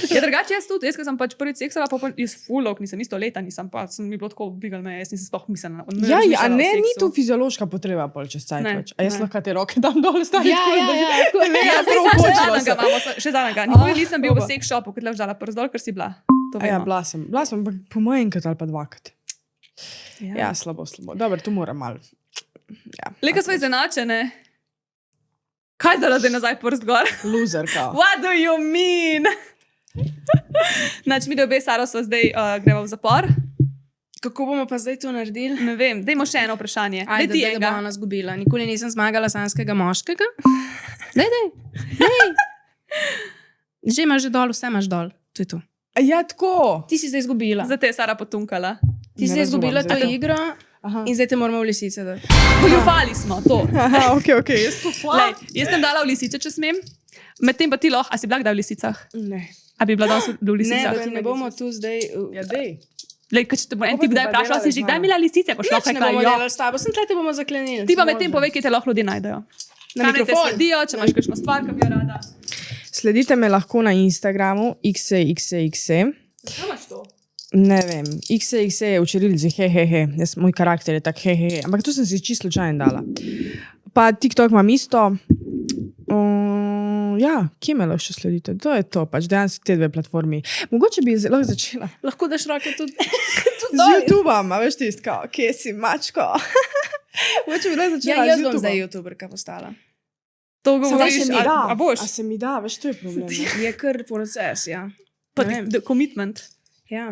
Ja, drugače jaz tudi, jaz, ko sem pač prvič seksala, pa jaz fulok, nisem isto leta, nisem pa, sem mi bilo tako bigal me, jaz nisem sploh mislila. Ja, ja, ne, ni tu fiziološka potreba pol čez cajt Ne, več. A jaz ne. lahko te roke dam dol, stari. Ja, ja, ja. Ne, Ja, jaz zdaj prav sem še počela zadnjega, sem. imamo še zadnjega. Nikoli nisem bil v Dobro. seks shopu, kot le vžala prst dol, ker si bila. To A ja, vemo. bila sem, ampak po mojem enkrat ali pa dvakrat. Ja. Ja, slabo. Dobro, tu moram malo. Ja. Leka smo izenačene. Kaj da zdaj nazaj prst gor? Loser, kao. What do you mean? Znači, mi obe Saro sva zdaj greva v zapor. Kako bomo pa zdaj to naredili? Ne vem, dajmo še eno vprašanje. Daj Ajde, ti da enega. bo ona zgubila. Nikoli nisem zmagala sanskega moškega. Daj. Že imaš že dol, vse imaš dol. To je to. A ja, tako. Ti si zdaj izgubila. Zdaj te je Sara potunkala. Ti si Ne zdaj razumem izgubila to zdaj. igro Aha. in zdaj te moramo v lisice dati. Goljufali smo to. Aha, ok, jaz to Lej, jaz sem dala v lisice, če smem. Medtem pa ti lahko, a si bila kdaj v lisicah? Ne. A bi bila danes v Ne, lisicah? pa ti ne bomo tu zdaj... Ja, dej. Lej, kaj če te bo en Kako tip bi kdaj pa vprašal, delali si z že mano? kdaj imela lisice? Pa šla Nič ne rekla, bomo ja. delali s tabo, sem tle te bomo zaklenili. Ti pa medtem povej, kje te lahko ljudje najdejo. Na Kam naj te mikrofon. sledijo, če imaš kakšno stvar, ki bi jo rada. Sledite me lahko na Instagramu xxxe. Kaj imaš to? Ne vem, xxe je v čirilici, hehehe, moj karakter je tak hehehe, ampak to sem si čisto slučajno dala. Pa TikTok imam isto. Ja, kje me lahko še sledite? To je to, pač dejansko te dve platformi. Mogoče bi lahko začela Lahko daš roke tudi. z YouTubeom, a veš tisto, kao, kje si mačko? Mogoče bi lahko Ja, začela jaz z bom YouTubeom. zdaj youtuberka postala. To Samo govoriš, se mi da, a boš? a se mi da, veš, to je problem. ne. Je kar proces, ja. Pa Ne vem. commitment. Ja.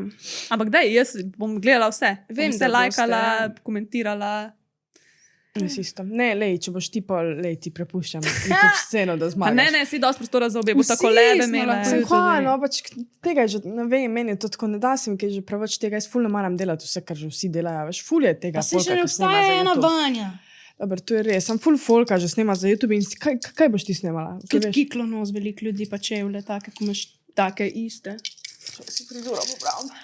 Ampak daj, jaz bom gledala vse. Vem, Bom se da boste, lajkala, ja. komentirala. Jaz isto. Ne, lej, če boš ti pa, lej, ti prepuščam YouTube sceno, da A zmagaš. ne, si dosti prostora za obe, bo Vsi tako leve smo imele. lahko Sem YouTube. kva, no, pač tega je že, ne vem, meni je to tako, ne da se mi, ker je že preveč tega, jaz ful ne maram delati vse, kar že vsi delajo, veš, ful je tega. Pa se folka, še ne ki snema za obstaja ena YouTube. Vanja. Dober, to je res, sem ful folka že snema za YouTube in kaj boš ti snemala? Kaj Tudi veš? kiklo nos, veliko ljudi pa čevlje, take, ko imaš take iste. Si prizora popravim.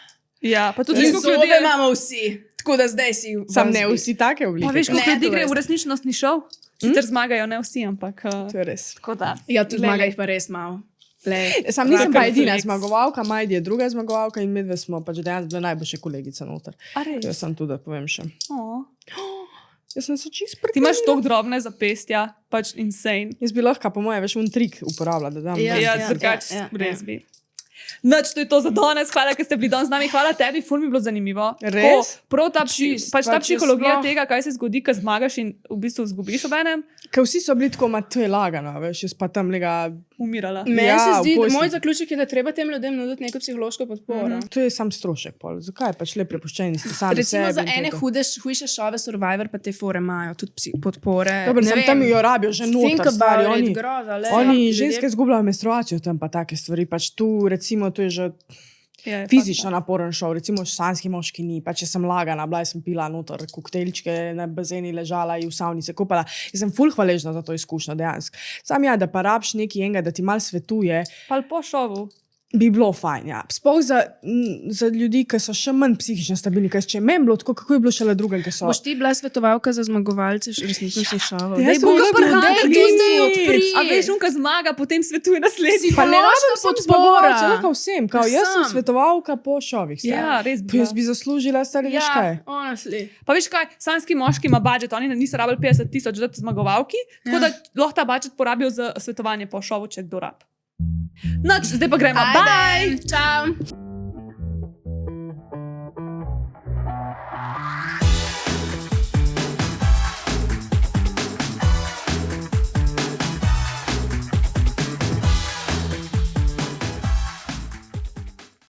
Ja, pa tudi In veliko zobe ljudi. imamo vsi, tako da zdaj si Sam ne vsi take Pa oblike. veš, Ne, koliko ljudi to gre res. v resničnostni šov? Sicer zmagajo, ne vsi, ampak To je res. tako da. Ja, tu Glej, zmaga glej. jih pa res malo. Lej. Sam nisem Raka pa edina refleks. zmagovalka, Majdi je druga zmagovalka in medve smo pač dejansko bile najboljše kolegice noter. A res? Jaz sem tudi, da povem še. O. Jaz sem se čist Ti imaš prekinila. tako drobne zapestja, pač insane. Jaz bi lahko, po mojem, veš, un trik uporabljala, da dam. Ja, ven. Ja, ja, drugače, ja, ja. res bi. Noč, to je to za danes, hvala, ker ste bili danes z nami, hvala tebi, ful mi je bilo zanimivo. Res? Prav ta, Čist, pač ta pač jaz psihologija sploh- tega, kaj se zgodi, ko zmagaš in v bistvu izgubiš ob enem, Ker vsi so bili tako, ma to je lagano, veš, jaz pa tam lega. umirala. Meni Ja, se zdi, v posli. moj zaključek je, da treba tem ljudem nuditi neko psihološko podporo. To je sam strošek, pol. Zakaj pač le prepuščeni ste sami Recimo sebi za in to je ene to. hujše šove Survivor pa te fore imajo tudi podpore. Dobro, Ne sem vem, tam jo rabijo že think noter, stari, about it, oni. groza, le. Oni Ljudje- ženske zgubljajo menstruacijo tam pa take stvari, pač tu recimo to je že Je, fizično naporen šov, recimo sanski moški ni, pa če sem lagana, bila sem pila noter koktejlčke, na bazeni ležala in v savni se kopala. Jaz sem ful hvaležna za to izkušnjo, dejansko. Sam ja, da pa rabiš nekaj enega, da ti mal svetuje, Pa po šovu. bi bilo fajn, ja. Sploh za ljudi, ki so še manj psihično stabilni, ker če meni bilo tako, kako je bilo šele drugim, ki so. Boš ti bila svetovalka za zmagovalce resničnostnih šovov? Ja, Daj, sem Bog, bila daj, prva, tu ki zdaj ni. odpri. A veš, unka zmaga, potem svetuje naslednji. Pa ne rabim Psihološka sem zmagovalca, podpora. lahko vsem, kao, jaz sem Vsem. svetovalka po šovih. stari. Ja, res Pa bi. jaz bi zaslužila, stari, veš kaj. Ja, honestly. Pa veš kaj, sanski moški ima budžet, oni niso rabili 50 000 dati zmagovalki, tako da lahko ta budžet porabijo za svetovanje po šovu, če kdo rab. Noč, zdaj pa gremo. Bye! Ajde, čau.